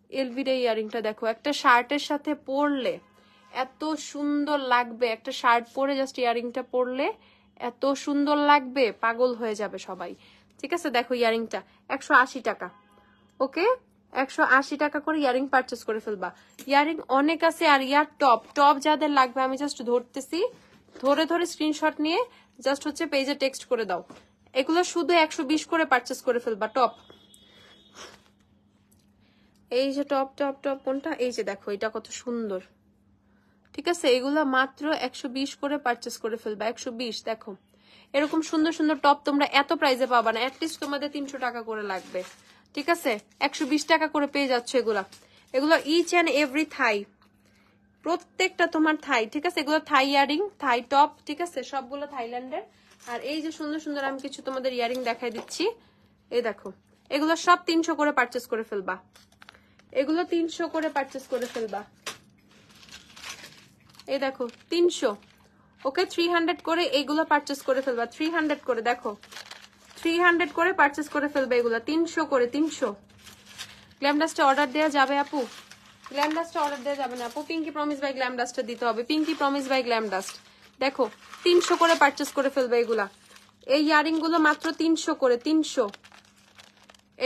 এলভির ইয়াররিংটা দেখো, একটা শার্টের সাথে পরলে এত সুন্দর লাগবে। একটা শার্ট পরে জাস্ট ইয়াররিংটা পরলে এত সুন্দর লাগবে, পাগল হয়ে যাবে সবাই। ঠিক আছে দেখো ইয়াররিংটা 180 টাকা। ওকে 180 টাকা করে ইয়ারিং পারচেস করে ফেলবা। ইয়ারিং অনেক আছে। আর ইয়ার টপ টপ যাদের লাগবে আমি জাস্ট ধরতেছি, ধরে ধরে স্ক্রিনশট নিয়ে জাস্ট হচ্ছে পেজে টেক্সট করে দাও। এগুলো শুধু 120 করে পারচেস করে ফেলবা। টপ, এই যে টপ টপ টপ কোনটা, এই যে দেখো এটা কত সুন্দর, ঠিক আছে? এগুলো মাত্র 120 করে পারচেস করে ফেলবা। 120। দেখো এরকম সুন্দর সুন্দর টপ তোমরা এত প্রাইসে পাবা না, অ্যাটলিস্ট তোমাদের 300 টাকা করে লাগবে, ঠিক আছে? 120 টাকা করে পেয়ে যাচ্ছ এগুলা। এগুলো ইচ অ্যান্ড এভরি থাই, প্রত্যেকটা তোমার থাই, ঠিক আছে? এগুলো থাই ইয়ারিং, থাই টপ, ঠিক আছে? সবগুলো থাইল্যান্ডের। আর এই যে সুন্দর সুন্দর আমি কিছু তোমাদের ইয়ারিং দেখাই দিচ্ছি, এই দেখো এগুলো সব 300 করে পারচেস করে ফেলবা। এগুলো 300 করে পারচেস করে ফেলবা। এই দেখো 300, ওকে 300 করে এইগুলো পারচেস করে ফেলবা। 300 করে, দেখো 300 করে পারচেস করে ফেলবে এগুলো। 300 করে, 300। গ্ল্যাম ডাস্টে অর্ডার দেওয়া যাবে আপু? গ্ল্যাম ডাস্টে অর্ডার দেওয়া যাবে না আপু, পিঙ্কি প্রমিস বাই গ্ল্যাম ডাস্টে দিতে হবে। Pinky Promise by Glam Dust. দেখো 300 করে পারচেস করে ফেলবে এগুলা। এই ইয়ারিং গুলো মাত্র 300 করে, 300।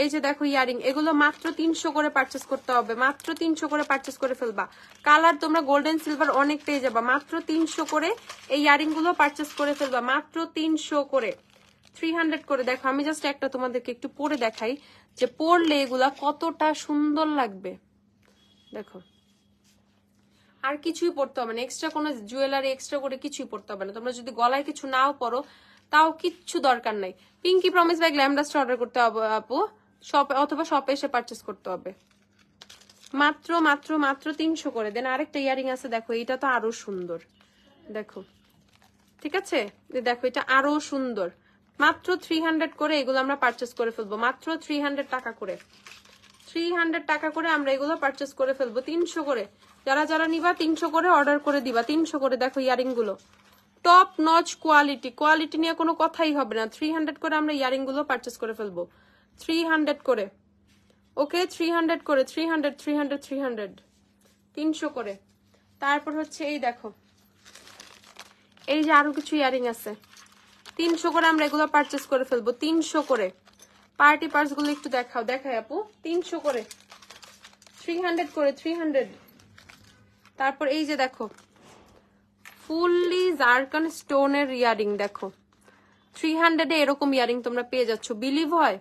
এই যে দেখো ইয়ারিং, এগুলো মাত্র 300 করে পারচেস করতে হবে, মাত্র 300 করে পারচেস করে ফেলবা। কালার তোমরা গোল্ডেন সিলভার অনেক পেয়ে যাবা। মাত্র 300 করে এই ইয়ারিং গুলো পারচেস করে ফেলবা, মাত্র 300 করে। 300 করে। দেখো আমি জাস্ট একটা তোমাদেরকে একটু পরে দেখাই যে পরলে এগুলা কতটা সুন্দর লাগবে। দেখো আর কিছুই পড়তে হবে না, এক্সট্রা কোনো জুয়েলারি এক্সট্রা করে কিছুই পড়তে হবে না। তোমরা যদি গলায় কিছু নাও পরো তাও কিচ্ছু দরকার নাই। Pinky Promise by Glam Dust order করতে হবে আপু, শপে অথবা শপে এসে পারচেস করতে হবে। মাত্র মাত্র মাত্র 300 করে। দেন আরেকটা ইয়ারিং আছে, দেখো এটা তো আরো সুন্দর, দেখো, ঠিক আছে? দেখো এটা আরো সুন্দর। মাত্র 300 করে এগুলো আমরা পারচেস করে ফেলবো, মাত্র 300 টাকা করে। 300 টাকা করে আমরা এগুলো পারচেস করে ফেলবো। 300 করে যারা যারা নিবা 300 করে অর্ডার করে দিবা। 300 করে। দেখো ইয়ারিং গুলো টপ নচ কোয়ালিটি, কোয়ালিটি নিয়ে কোনো কথাই হবে না। 300 করে আমরা ইয়ারিং গুলো পারচেস করে ফেলবো। 300 করে, ওকে 300 করে। 300 300 300 300 করে। তারপর হচ্ছে এই দেখো এই যে আরো কিছু ইয়ারিং আছে, 300 করে আমরা এগুলো পারচেস করে ফেলবো। 300 করে। পার্টি পার্স গুলো একটু দেখাও, দেখাই আপু। 300 করে, 300 করে, 300। তারপর এই যে দেখো ফুললি জারকান স্টোনের ইয়ারিং, দেখো 300 এ এরকম ইয়ারিং তোমরা পেয়ে যাচ্ছ। বিলিভ হয়?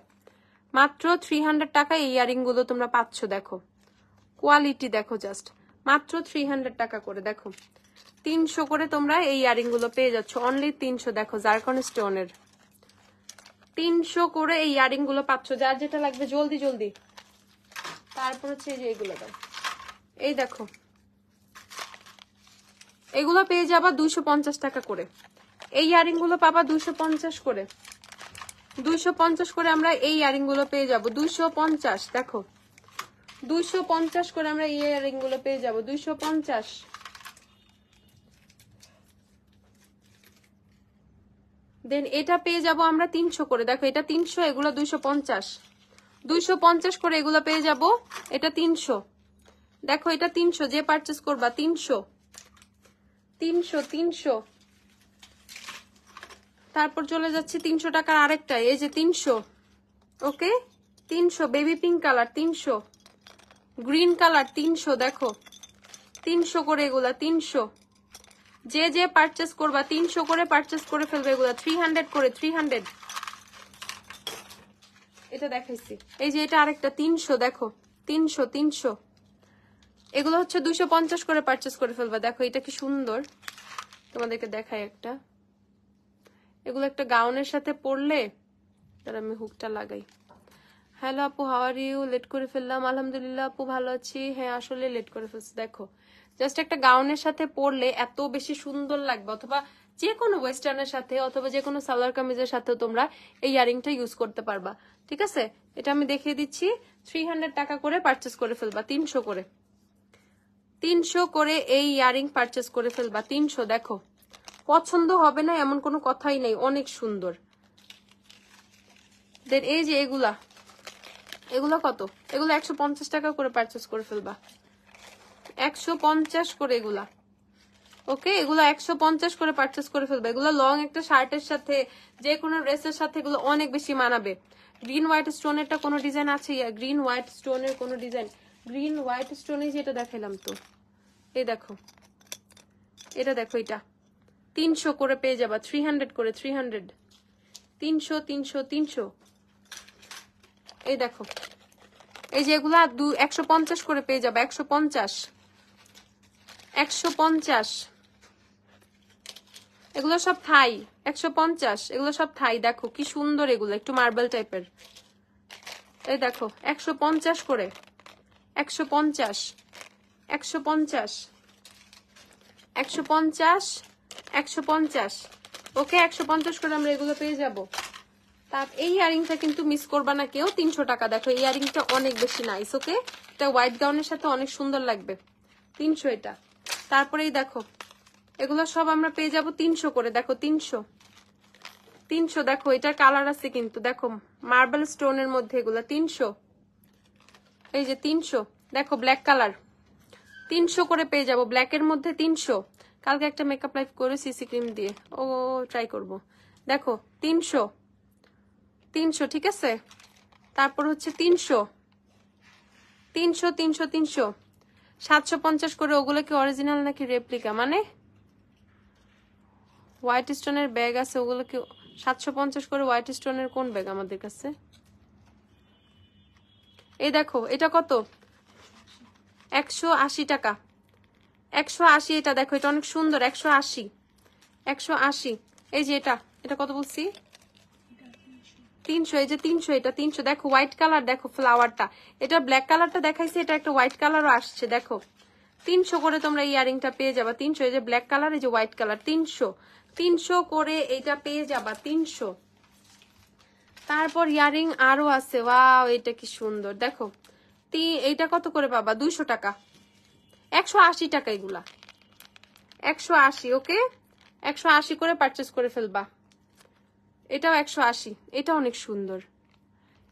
মাত্র 300 টাকা এই ইয়ারিং গুলো তোমরা পাচ্ছ। দেখো কোয়ালিটি দেখো জাস্ট, মাত্র 300 টাকা করে। দেখো 300 করে তোমরা এই ইয়ারিং গুলো পেয়ে যাচ্ছ, অনলি 300। দেখো জারকান স্টোনের 300 করে এই ইয়ারিং গুলো পাচ্ছ। যার যেটা লাগবে জলদি জলদি। তারপর হচ্ছে এই যে এগুলো দাও, এই দেখো এগুলো পেয়ে যাবা 250 টাকা করে। এই ইয়ারিং গুলো পাবা 250 করে। 250 করে আমরা এই ইয়ারিং গুলো পেয়ে যাবো। 250। দেখো 250 করে আমরা এই ইয়ারিং গুলো পেয়ে যাবো। 250। দেন এটা পেয়ে যাব আমরা 300 করে। দেখো এটা 300, এগুলো 250। 250 করে এগুলো পেয়ে যাব, এটা 300। দেখো এটা 300, যে পারচেস করবা 300 300 300। তারপর চলে যাচ্ছে 300 টাকার আরেকটা, এই যে 300, ওকে 300। Baby pink colour 300, green colour 300। দেখো 300 করে এগুলা 300। যে যে পারচেস করবা 300 করে পারচেস করে ফেলবে এগুলা। 300 করে, 300। এটা দেখাইছি, এই যে এটা আরেকটা 300। দেখো 300 300। এগুলো হচ্ছে 250 করে পারচেস করে ফেলবা। দেখো এটা কি সুন্দর, তোমাদেরকে দেখাই একটা। এগুলো একটা গাউনের সাথে পরলে, তার আমি হুকটা লাগাই। হ্যালো আপু, হাউ আর ইউ? লেট করে ফেললাম। আলহামদুলিল্লাহ আপু, ভালো আছি। হ্যাঁ আসলে লেট করে ফেলছি। দেখো জাস্ট একটা গাউনের সাথে পরলে এত বেশি সুন্দর লাগবে, অথবা যে কোনো ওয়েস্টার্নের সাথে অথবা যে কোনো সালোয়ার কামিজের সাথেও তোমরা এই ইয়ারিংটা ইউজ করতে পারবা, ঠিক আছে? এটা আমি দেখিয়ে দিচ্ছি। 300 টাকা করে পারচেস করে ফেলবা। 300 করে, 300 করে এই ইয়ারিং পারচেস করে ফেলবা। 300। দেখো পছন্দ হবে না এমন কোনো কথাই নেই, অনেক সুন্দর। দেন এই যে এগুলা, এগুলো কত? এগুলো 150 টাকা করে পারচেস করে ফেলবা। 150 করে এগুলা, ওকে এগুলো 150 করে পারচেস করে ফেলবা। এগুলো লং একটা শার্টের সাথে, যে কোনো ড্রেসের সাথে এগুলো অনেক বেশি মানাবে। গ্রিন হোয়াইট স্টোনেরটা কোনো ডিজাইন আছে? গ্রিন হোয়াইট স্টোনের কোনো ডিজাইন? গ্রিন হোয়াইট স্টোনে যেটা দেখাইলাম তো, এই দেখো, এটা দেখো, এটা 300 করে পেয়ে যাবা, 300 করে, 300, 300, 300, 300। এই দেখো, এই যে এগুলা 150 করে পেয়ে যাবে, 150, 150। এগুলো সব থাই, 150, এগুলো সব থাই। দেখো কি সুন্দর এগুলো, একটু মার্বেল টাইপের। এই দেখো 150 করে, 150, 150, 150, 150। ওকে, 150 করে আমরা এগুলো পেয়ে যাব। তার এই ইয়ারিংটা কিন্তু মিস করবা না কেউ, 300 টাকা। দেখো এই ইয়ারিংটা অনেক বেশি নাইস। ওকে, এটা হোয়াইট গাউনের সাথে অনেক সুন্দর লাগবে, 300 এটা। তারপরেই দেখো এগুলো সব আমরা পেয়ে যাব 300 করে। দেখো 300, 300। দেখো এটা কালার আছে কিন্তু, দেখো মার্বেল স্টোনের মধ্যে এগুলো 300। এই যে 300, দেখো ব্ল্যাক কালার 300 করে পেয়ে যাব, ব্ল্যাকের মধ্যে 300। কালকে একটা মেকআপ লাইভ করে সিসি ক্রিম দিয়ে, ও ট্রাই করব। দেখো 300, 300, ঠিক আছে। তারপর হচ্ছে 300, 300, 300, 300, 750 করে। ওগুলো কি অরিজিনাল নাকি রেপ্লিকা? মানে হোয়াইট স্টোনের ব্যাগ আছে, ওগুলো কি 750 করে? হোয়াইট স্টোনের কোন ব্যাগ আমাদের কাছে? এই দেখো এটা কত, 180 টাকা, 180। এটা দেখো, এটা অনেক সুন্দর, 180, 180। এই যে এটা কত বলছি? 300। এই যে 300, এটা 300। দেখো হোয়াইট কালার, দেখো ফ্লাওয়ারটা, এটা ব্ল্যাক কালারটা দেখাইছে, এটা একটা হোয়াইট কালারও আসছে। দেখো 300 করে তোমরা ইয়ারিংটা পেয়ে যাবা, 300। এই যে ব্ল্যাক কালার, এই যে হোয়াইট কালার, 300, 300 করে এইটা পেয়ে যাবা, 300। তারপর ইয়ারিং আরো আছে, ওয়াও এটা কি সুন্দর। দেখো এইটা কত করে পাবা? 200 টাকা, 180 টাকা এগুলা, 180। ওকে, 180 করে পারচেস করে ফেলবা। এটাও 180, এটা অনেক সুন্দর,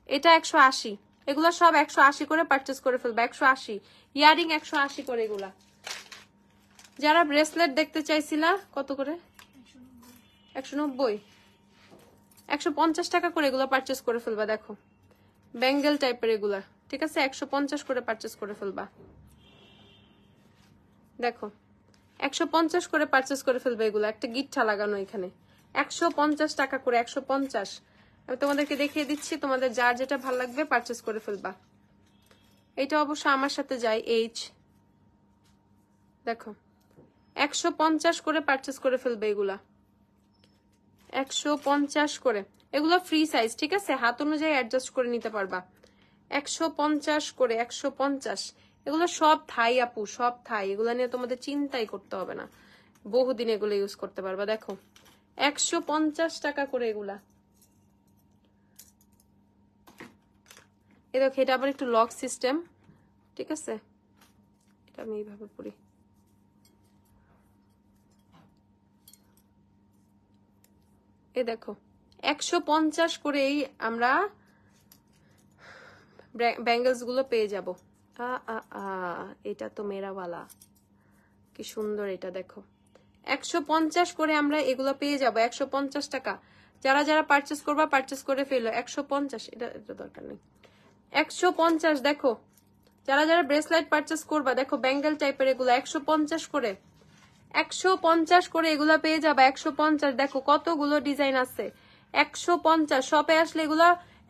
এটা 180। এগুলা সব 180 করে পারচেস করে ফেলবা, 180। ইয়ারিং 180 করে এগুলা। যারা ব্রেসলেট দেখতে চাইছিলা, কত করে? 190, 150 টাকা করে এগুলো পারচেস করে ফেলবা। দেখো ব্যাঙ্গেল টাইপের এগুলা, ঠিক আছে, 150 করে পারচেস করে ফেলবা। দেখো 150 করে পারচেস করে ফেলবে এগুলো, একটা গিট্টা লাগানো এখানে, 150 টাকা করে, 150। আমি তোমাদেরকে দেখিয়ে দিচ্ছি, তোমাদের যার যেটা ভালো লাগবে পারচেস করে ফেলবা। এটা অবশ্য আমার সাথে যায়, দেখো 150 করে পারচেস করে ফেলবে এগুলা, 150 করে। এগুলো ফ্রি সাইজ, ঠিক আছে, হাত অনুযায়ী অ্যাডজাস্ট করে নিতে পারবা। 150 করে, 150। এগুলো সব থাই আপু, সব থাই। এগুলো নিয়ে তোমাদের চিন্তাই করতে হবে না, বহুদিন এগুলো ইউজ করতে পারবা। দেখো 150 টাকা করে এগুলা। এই দেখো এটা আবার একটু লক সিস্টেম, ঠিক আছে, এটা আমি এইভাবে পরি। এই দেখো 150 করেই আমরা ব্যাঙ্গলস গুলো পেয়ে যাব। এটা তো মেরাওয়ালা, কি সুন্দর এটা। দেখো 150 করে আমরা এগুলো পেয়ে যাব, 150 টাকা। যারা যারা পারচেস করবা পারচেস করে ফেলো, 150। এটা দরকার নেই, 150। দেখো যারা যারা ব্রেসলেট পারচেস করবা, দেখো ব্যাঙ্গেল টাইপের এগুলো 150 করে, 150 করে এগুলা পেয়ে যাবা, 150। দেখো কতগুলো ডিজাইন আছে, 150। শপে আসলে এগুলা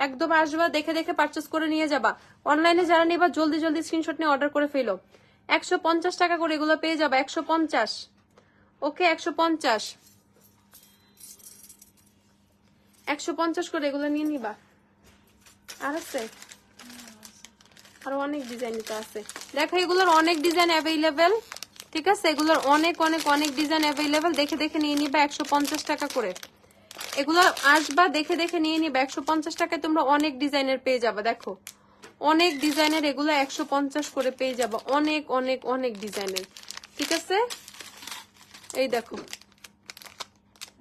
একদম আসবা, দেখে দেখে পারচেস করে নিয়ে যাবা। অনলাইনে যারা নিবা জলদি জলদি স্ক্রিনশট নিয়ে অর্ডার করে ফেলো। 150 টাকা করে এগুলো পেয়ে যাবা, 150। ওকে 150, 150 করে এগুলো নিয়ে নিবা। আর আছে আরো অনেক ডিজাইন আছে। দেখো এগুলোর অনেক ডিজাইন অ্যাভেলেবেল, ঠিক আছে, এগুলোর অনেক অনেক অনেক ডিজাইন অ্যাভেলেবেল। দেখে দেখে নিয়ে নিবা, 150 টাকা করে এগুলো আসবা, দেখে দেখে নিয়ে নিবা। 150 টাকায় তোমরা অনেক ডিজাইনের পেয়ে যাবা। দেখো অনেক ডিজাইনের এগুলো 150 করে পেয়ে যাবা, অনেক অনেক অনেক ডিজাইনের, ঠিক আছে। এই দেখো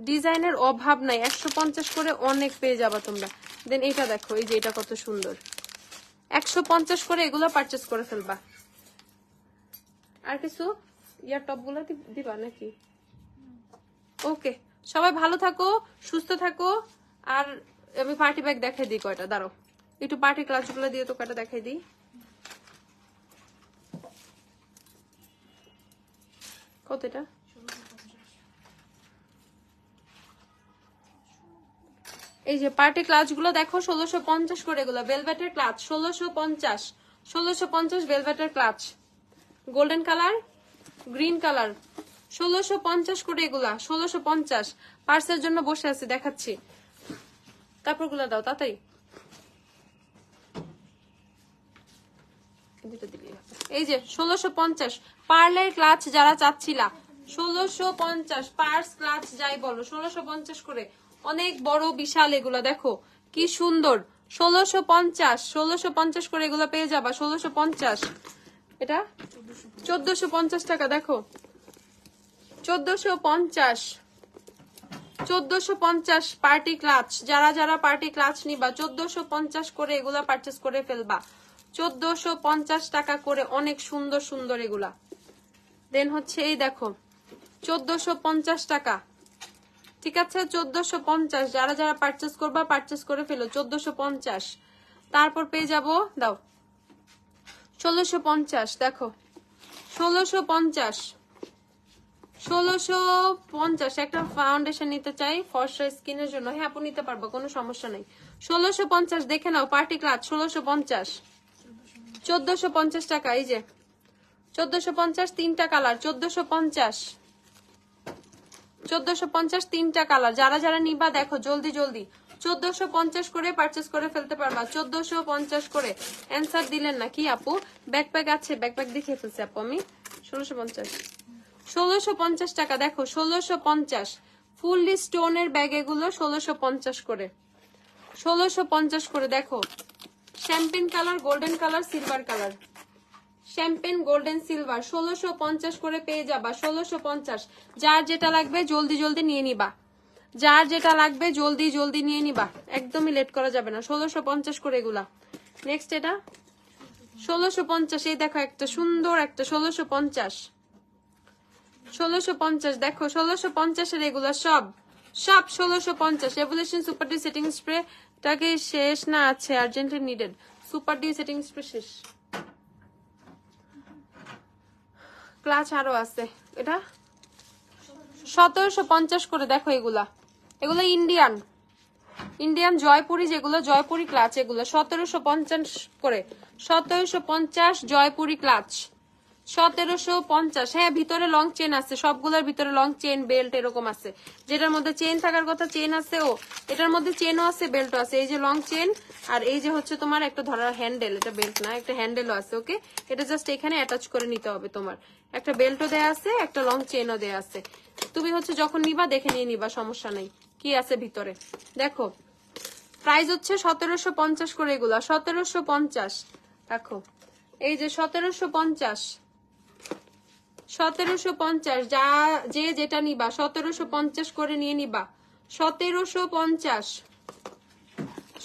ডিজাইনের অভাব নাই, 150 করে অনেক পেয়ে যাবা তোমরা। দেন এটা দেখো, এই যে এটা কত সুন্দর, 150 করে এগুলো পারচেস করে ফেলবা। আর কিছু ইয়ার টপ গুলো দিবা নাকি? ওকে, সবাই ভালো থাকো, সুস্থ থাকো, আর আমি পার্টি ব্যাগ দেখাই দিই কয়টা, দাঁড়াও একটু পার্টি ক্লাচ গুলো দিয়ে তো কয়টা দেখাই দিই। কত এটা? এই যে পার্টি ক্লাচ গুলো দেখো 1650 করে, এগুলো ভেলভেটের ক্লাচ 1650, 1650 ভেলভেটের clutch, golden colour green colour 1650 করে এগুলা, 1650। পার্সের জন্য বসে আছি দেখাচ্ছি, তারপর গুলা দাও তাড়াতাড়ি। এই যে 1650 পার্লের ক্লাচ যারা চাচ্ছিলা, 1650 পার্স ক্লাচ যাই বলো 1650 করে, অনেক বড় বিশাল এগুলা দেখো কি সুন্দর, 1650, 1650 করে এগুলো পেয়ে যাবা 1650। এটা 1450 টাকা, দেখো 1450, 1450 পার্টি ক্লাচ, যারা যারা পার্টি ক্লাচ নিবা 1450 করে এগুলা পারচেস করে ফেলবা, 1450 টাকা করে, অনেক সুন্দর সুন্দর এগুলা। দেন হচ্ছে এই দেখো 1450 টাকা, ঠিক আছে 1450, যারা যারা পারচেস করবা পারচেস করে ফেলো 1450। তারপর পেয়ে যাবো, দাও 1650, দেখো 1650, 1650 একটা ফাউন্ডেশন নিতে চাই ফর্সা স্কিনের জন্য, হ্যাঁ আপু নিতে পারবো কোনো সমস্যা নেই। 1650 দেখে নাও পার্টি ক্লাচ 1650, 1450 টাকা। এই যে 1450 তিনটা কালার, 1450, 1450 তিনটা কালার, যারা যারা নিবা দেখো জলদি জলদি 1450 করে পারচেস করে ফেলতে পারবা, 1450 করে। অ্যান্সার দিলেন না কি আপু? ব্যাকপ্যাক আছে, ব্যাকপ্যাক দেখিয়ে ফেলছি আপু আমি। 1650, 1650 টাকা, দেখো 1650 ফুললি স্টোনের ব্যাগ এগুলো 1650 করে, 1650 করে। দেখো champagne colour, golden colour, silver colour, champagne golden silver 1650 করে পেয়ে যাবা, 1650। যার যেটা লাগবে জলদি জলদি নিয়ে নিবা, যার যেটা লাগবে জলদি জলদি নিয়ে নিবা, একদমই লেট করা যাবে না। 1650 করে এগুলা। নেক্সট এটা 1650, এই দেখো একটা সুন্দর একটা 1650, 1650 দেখো 1650 এর এগুলা সব সব 1650। Revolution super D setting spray টাকে শেষ না আছে, urgently needed super D setting spray শেষ, ক্লাচ আরো আছে। এটা 1750 করে, দেখো এগুলা, এগুলো ইন্ডিয়ান ইন্ডিয়ান জয়পুরি, যেগুলো জয়পুরি ক্লাচ এগুলো 1750 করে, 1750 জয়পুরি ক্লাচ 1750। হ্যাঁ ভিতরে লং চেন আছে, সবগুলোর ভিতরে লং চেন বেল্ট এরকম আছে, যেটার মধ্যে চেন থাকার কথা চেন আছে, ও এটার মধ্যে চেনও আছে বেল্টও আছে। এই যে লং চেন, আর এই যে হচ্ছে তোমার একটা ধরার হ্যান্ডেল, এটা বেল্ট না, একটা হ্যান্ডেলও আছে। ওকে, এটা জাস্ট এখানে অ্যাটাচ করে নিতে হবে, তোমার একটা বেল্টও দেয়া আছে, একটা লং চেনও দেয়া আছে। তুমি হচ্ছে যখন নিবা দেখে নিয়ে নিবা, সমস্যা নেই কি আছে ভিতরে। দেখো প্রাইস হচ্ছে 1750 করে এগুলা, 1750। দেখো এই যে 1750, 1750, যা যে যেটা নিবা 1750 করে নিয়ে নিবা, 1750,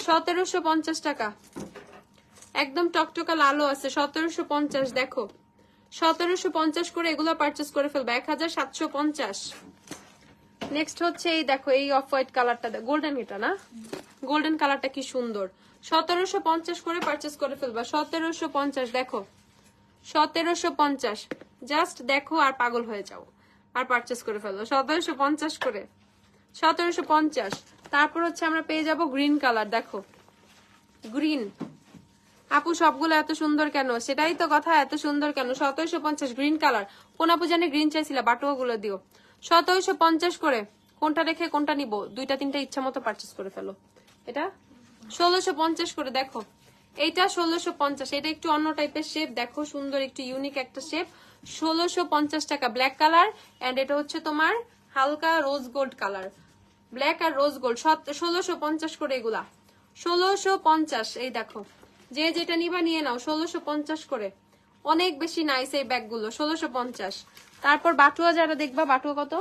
1750 টাকা, একদম টকটকা লালও আছে 1750। দেখো 1750 করে এগুলো পারচেস করে ফেলবা, 1750। নেক্সট হচ্ছে এই দেখো এই অফ হোয়াইট কালারটা, গোল্ডেন, এটা না গোল্ডেন কালারটা কি সুন্দর, 1750 করে পারচেস করে ফেলবা, 1750। দেখো 1750, জাস্ট দেখো আর পাগল হয়ে যাও, আর পারচেস করে ফেলো 1750 করে, 1750। তারপর হচ্ছে আমরা পেয়ে যাব গ্রিন কালার, দেখো গ্রিন। আপু সবগুলো এত সুন্দর কেন? সেটাই তো কথা, এত সুন্দর কেন? 1750 গ্রিন কালার। কোন আপু জানে গ্রিন চাইছিলা, বাটুয়া গুলো দিও। 1750 করে, কোনটা রেখে কোনটা নিবো, দুইটা তিনটা ইচ্ছা মতো পারচেস করে ফেলো। এটা 1650 করে, দেখো এইটা 1650, এটা একটু অন্য টাইপের শেপ, দেখো সুন্দর একটু ইউনিক একটা শেপ, 1650 টাকা, ব্ল্যাক কালার, এন্ড এটা হচ্ছে তোমার হালকা রোজ গোল্ড কালার, ব্ল্যাক আর রোজ গোল্ড, 1650 করে এগুলা, 1650। এই দেখো যে যেটা নিবা নিয়ে নাও, 1650 করে, অনেক বেশি নাইস এই ব্যাগগুলো, 1650। তারপর বাটুয়া যারা দেখবা, বাটুয়া কত?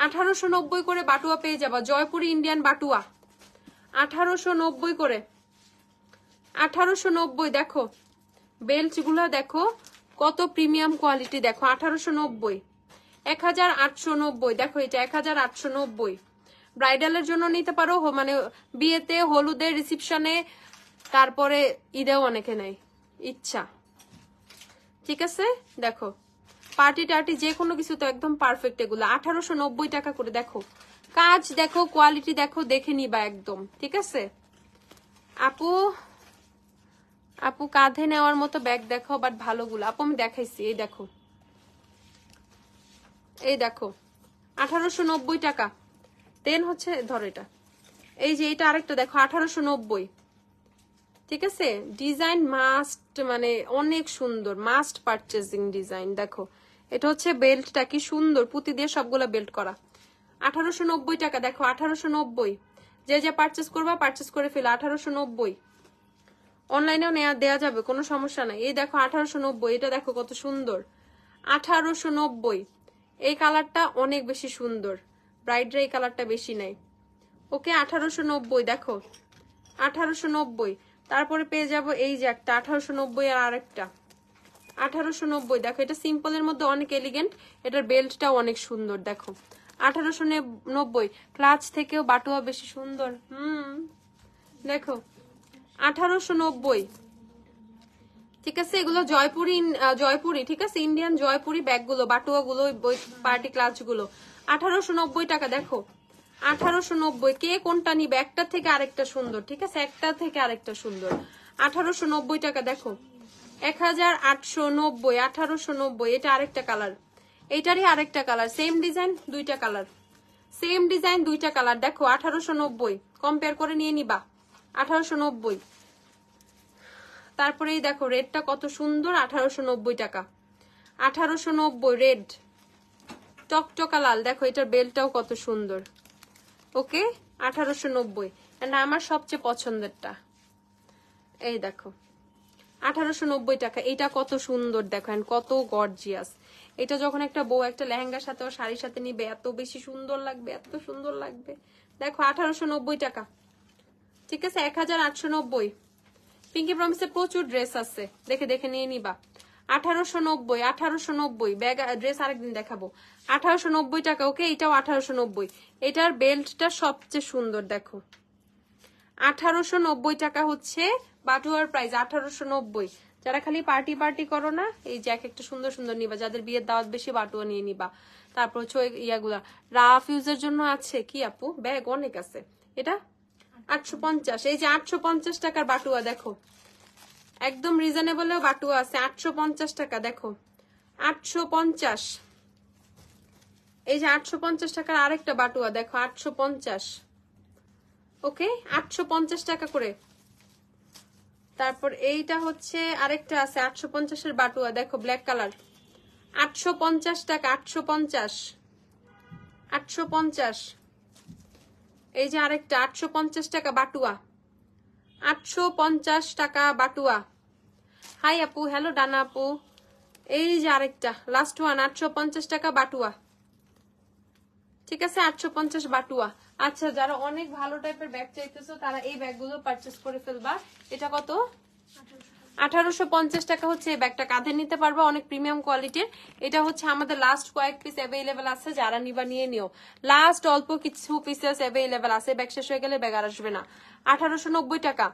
1890 করে বাটুয়া পেয়ে যাবা, জয়পুরি ইন্ডিয়ান বাটুয়া 1890 করে, 1890। দেখো বেল্ট গুলা দেখো কত প্রিমিয়াম কোয়ালিটি, দেখো 1890, 1890। দেখো এটা 1890, ব্রাইডালের জন্য নিতে পারো, মানে বিয়েতে, হলুদে, রিসেপশনে, তারপরে ঈদেও অনেকে নেয় ইচ্ছা। ঠিক আছে, দেখো পার্টি টার্টি যে কোনো কিছু তো একদম পারফেক্ট। এগুলো 1890 টাকা করে। দেখো কাজ দেখো, কোয়ালিটি দেখো, দেখে নিবা একদম। ঠিক আছে আপু, আপু কাঁধে নেওয়ার মতো ব্যাগ দেখো, বাট ভালোগুলো আপু আমি দেখাইছি। এই দেখো, এই দেখো 1890 টাকা। দেন হচ্ছে ধরো এটা, এই যে এটা আরেকটা দেখো 1890। ঠিক আছে, ডিজাইন মাস্ট, মানে অনেক সুন্দর, মাস্ট পারচেজিং ডিজাইন। দেখো এটা হচ্ছে বেল্টটা কি সুন্দর, পুঁতি দিয়ে সবগুলো বেল্ট করা। 1890 টাকা। দেখো 1890, যে যে পারচেস করবা পারচেস করে ফেলো। 1890, অনলাইনেও দেওয়া যাবে, কোনো সমস্যা নাই। এই দেখো 1890, এটা দেখো কত সুন্দর। 1890, এই কালারটা অনেক বেশি সুন্দর, ব্রাইডরা এই কালারটা বেশি নেয়। ওকে 1890, দেখো 1890। তারপরে পেয়ে যাব এই যে একটা 1890 আর আরেকটা 1890। দেখো এটা সিম্পলের মধ্যে অনেক এলিগেন্ট, এটার বেল্টটাও অনেক সুন্দর। দেখো 1890, ক্লাচ থেকেও বাটুয়া বেশি সুন্দর। দেখো 1890। ঠিক আছে, এগুলো জয়পুরি। ঠিক আছে, ইন্ডিয়ান জয়পুরি ব্যাগগুলো, বাটুয়াগুলো, পার্টি ক্লাচগুলো 1890 টাকা। দেখো 1890, কে কোনটা নিবে? একটা থেকে আরেকটা সুন্দর। ঠিক আছে, একটা থেকে আরেকটা সুন্দর। 1890 টাকা। দেখো 1890, 1890। এটা আরেকটা কালার, এইটারই আরেকটা কালার, সেম ডিজাইন দুইটা কালার, সেম ডিজাইন দুইটা কালার। দেখো 1890, কম্পেয়ার করে নিয়ে নিবা। 1890। তারপরে এই দেখো রেডটা কত সুন্দর, 1890 টাকা। 1890 রেড, টকটকা লাল। দেখো এটার বেলটাও কত সুন্দর। ওকে 1890, এন্ড আমার সবচেয়ে পছন্দেরটা এই দেখো 1890 টাকা। এটা কত সুন্দর দেখো, এন্ড কত গর্জিয়াস। এটা যখন একটা বউ একটা লেহেঙ্গার সাথে ও শাড়ির সাথে নিবে, এত বেশি সুন্দর লাগবে, এত সুন্দর লাগবে। দেখো 1890 টাকা। ঠিক আছে, 1890। পিঙ্কি প্রমিসে প্রচুর ড্রেস আছে, দেখে দেখে নিয়ে নিবা। 1890, 1890 ব্যাগ, ড্রেস আরেকদিন দেখাবো। 1890 টাকা। ওকে, এটাও 1890। এটার বেল্টটা সবচেয়ে সুন্দর। দেখো 1890 টাকা হচ্ছে বাটুয়ার প্রাইস। 1890। যারা খালি পার্টি পার্টি করো না, এই যে এক একটা সুন্দর সুন্দর নিবা, যাদের বিয়ের দাওয়াত বেশি, বাটুয়া নিয়ে নিবা। তারপর হচ্ছে ইয়াগুলা রাফ ইউজের জন্য আছে কি আপু, ব্যাগ অনেক আছে। এটা 850, এই যে 850 টাকার বাটুয়া। দেখো একদম রিজনেবলেও বাটুয়া আছে, 850 টাকা। দেখো 850, এই যে 850 টাকার আরেকটা বাটুয়া। দেখো 850। ওকে 850 টাকা করে। তারপর এইটা হচ্ছে আরেকটা আছে 850 এর বাটুয়া। দেখো ব্ল্যাক কালার, 850 টাকা। 850, 850। এই যে আরেকটা 850 টাকা বাটুয়া, 850 টাকা বাটুয়া। হাই আপু, হ্যালো ডানা আপু। এই যে আরেকটা লাস্ট ওয়ান, 850 টাকা বাটুয়া। ঠিক আছে, 850 বাটুয়া। আচ্ছা, যারা অনেক ভালো টাইপের ব্যাগ চাইতেছো তারা এই ব্যাগগুলো পারচেস করে ফেলবা। এটা কত? 1850 টাকা হচ্ছে এই ব্যাগটা, কাঁধে নিতে পারবা, অনেক প্রিমিয়াম কোয়ালিটির। এটা হচ্ছে আমাদের লাস্ট কয়েক পিস অ্যাভেলেবেল আছে, যারা নিবা নিয়ে নিও। লাস্ট অল্প কিছু পিসেস অ্যাভেলেবেল আছে, ব্যাগ শেষ হয়ে গেলে ব্যাগ আর আসবে না। 1890 টাকা,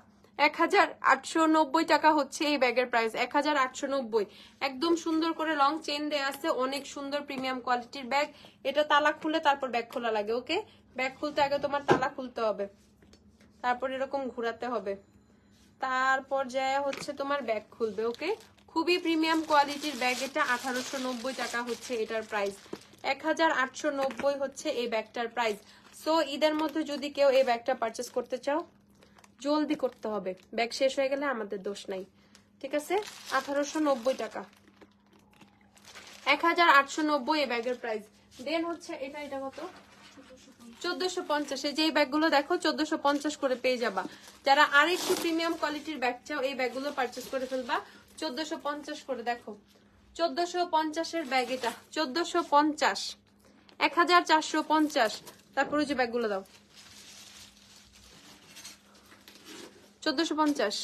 1890 টাকা হচ্ছে এই ব্যাগের প্রাইস। 1890। একদম সুন্দর করে লং চেন দেয়া আছে, অনেক সুন্দর প্রিমিয়াম কোয়ালিটির ব্যাগ। এটা তালা খুলে তারপর ব্যাগ খোলা লাগে। ওকে, ব্যাগ খুলতে আগে তোমার তালা খুলতে হবে, তারপর এরকম ঘুরাতে হবে, তারপর যায় হচ্ছে তোমার ব্যাগ খুলবে। ওকে, খুবই প্রিমিয়াম কোয়ালিটির ব্যাগ এটা। 1890 টাকা হচ্ছে এটার প্রাইস। 1890 হচ্ছে এই ব্যাগটার প্রাইস। সো ঈদের মধ্যে যদি কেউ এই ব্যাগটা পারচেস করতে চাও, জলদি করতে হবে, ব্যাগ শেষ হয়ে গেলে আমাদের দোষ নাই। ঠিক আছে, 1890 টাকা, 1890 এই ব্যাগের প্রাইস। দেন হচ্ছে এটা, এটা কত? 1450। এই যে এই ব্যাগগুলো দেখো 1450 করে পেয়ে যাবা। যারা আরেকটু প্রিমিয়াম কোয়ালিটির ব্যাগ চাও, এই ব্যাগগুলো পারচেস করে ফেলবা 1450 করে। দেখো 1450 এর ব্যাগ এটা, 1450, 1450। তারপরে যে ব্যাগগুলো দাও 1450।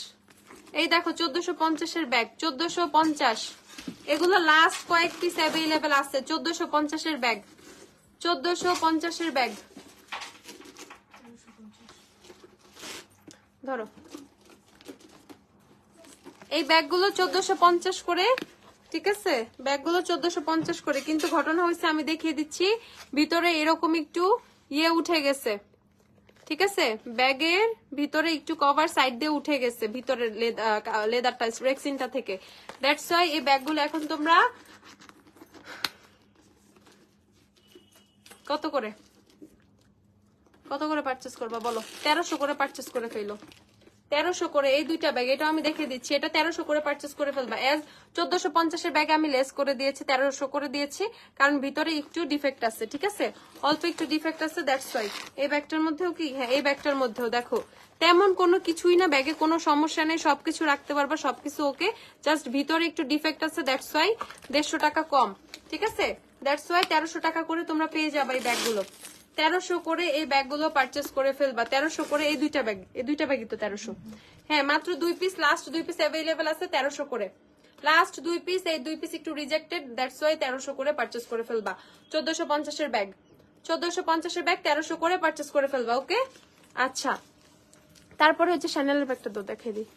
এই দেখো 1450 এর ব্যাগ, 1450। এগুলো লাস্ট কয়েক পিস অ্যাভেলেবেল আছে। 1450 এর ব্যাগ, 1450 এর ব্যাগ। ধরো এই ব্যাগগুলো 1450 করে, ঠিক আছে? ব্যাগগুলো 1450 করে, কিন্তু ঘটনা হয়েছে আমি দেখিয়ে দিচ্ছি ভিতরে এরকম একটু ইয়ে উঠে গেছে, ঠিক আছে? ব্যাগের ভিতরে একটু কভার সাইড দিয়ে উঠে গেছে ভিতরের লেদারটা রেক্সিনটা থেকে। দ্যাটস ওয়াই এই ব্যাগগুলো এখন তোমরা কত করে পারচেস করবা বলো? 1300 করে পারচেস করে ফেলো, 1300 করে এই দুইটা ব্যাগ। এটা আমি দেখে দিচ্ছি, এটা 1300 করে পারচেস করে ফেলবা। এজ 1450 ব্যাগ আমি লেস করে দিয়েছি, 1300 করে দিয়েছি, কারণ ভিতরে একটু ডিফেক্ট আছে, ঠিক আছে? অল্প একটু ডিফেক্ট আছে, দ্যাটস ওয়াই। এই ব্যাগটার মধ্যেও কি, হ্যাঁ এই ব্যাগটার মধ্যেও দেখো তেমন কোনো কিছুই না, ব্যাগে কোনো সমস্যা নেই, সবকিছু রাখতে পারবা, সবকিছু ওকে, জাস্ট ভিতরে একটু ডিফেক্ট আছে, দ্যাটস ওয়াই 150 টাকা কম, ঠিক আছে? দ্যাটস ওয়াই 1300 টাকা করে তোমরা পেয়ে যাবে এই ব্যাগগুলো। 1300 করে এই ব্যাগগুলো পারচেস করে ফেলবা, 1300 করে এই দুইটা ব্যাগ, এই দুইটা ব্যাগই তো 1300। হ্যাঁ মাত্র 2 পিস, লাস্ট 2 পিস অ্যাভেলেবেল আছে 1300 করে, লাস্ট 2 পিস, এই 2 পিস একটু রিজেক্টেড, দ্যাটস ওয়াই 1300 করে পারচেস করে ফেলবা। 1450 এর ব্যাগ, 1450 এর ব্যাগ 1300 করে পারচেস করে ফেলবা, ওকে? আচ্ছা, তারপরে হচ্ছে শ্যানেলের ব্যাগটা তো দেখাই দিই।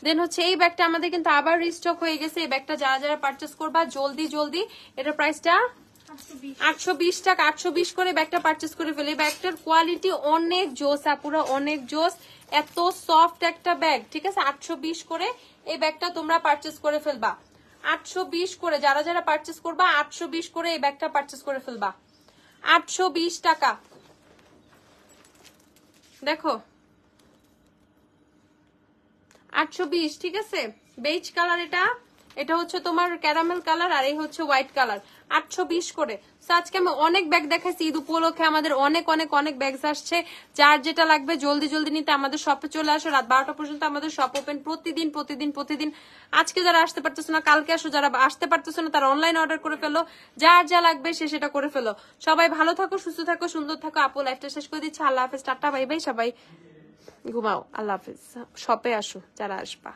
দেন হচ্ছে এই ব্যাগটা আমাদের কিন্তু আবার রিস্টক হয়ে গেছে। এই ব্যাগটা যারা যারা পারচেস করবা জলদি, এটার প্রাইসটা 820 টাকা, 820 করে ব্যাগটা পারচেস করে ফেলে। এই ব্যাগটার কোয়ালিটি অনেক জোস, পুরো অনেক জোস, এত সফট একটা ব্যাগ, ঠিক আছে? 820 করে এই ব্যাগটা তোমরা পারচেস করে ফেলবা, 820 করে যারা যারা পারচেস করবা 820 করে এই ব্যাগটা পারচেস করে ফেলবা, 820 টাকা। দেখো 820, ঠিক আছে? বেজ কালার, এটা হচ্ছে তোমার ক্যারামেল কালার, আর এই হচ্ছে হোয়াইট কালার, 820 করে। আজকে আমি অনেক ব্যাগ দেখাইছি, ঈদ উপলক্ষে আমাদের অনেক অনেক অনেক ব্যাগ আসছে। যার যেটা লাগবে জলদি নিতে আমাদের শপে চলে আসো, রাত 12টা পর্যন্ত আমাদের শপ ওপেন, প্রতিদিন। আজকে যারা আসতে পারতেছো না কালকে আসো, যারা আসতে পারতেছো না তারা অনলাইন অর্ডার করে ফেলো, যার যা লাগবে সে সেটা করে ফেলো। সবাই ভালো থাকো, সুস্থ থাকো, সুন্দর থাকো। আপু লাইফটা শেষ করে দিচ্ছে, আল্লাহ হাফেজ, টাটা বাই বাই, সবাই ঘুমাও, আল্লাহ হাফেজ। শপে আসো যারা আসবা।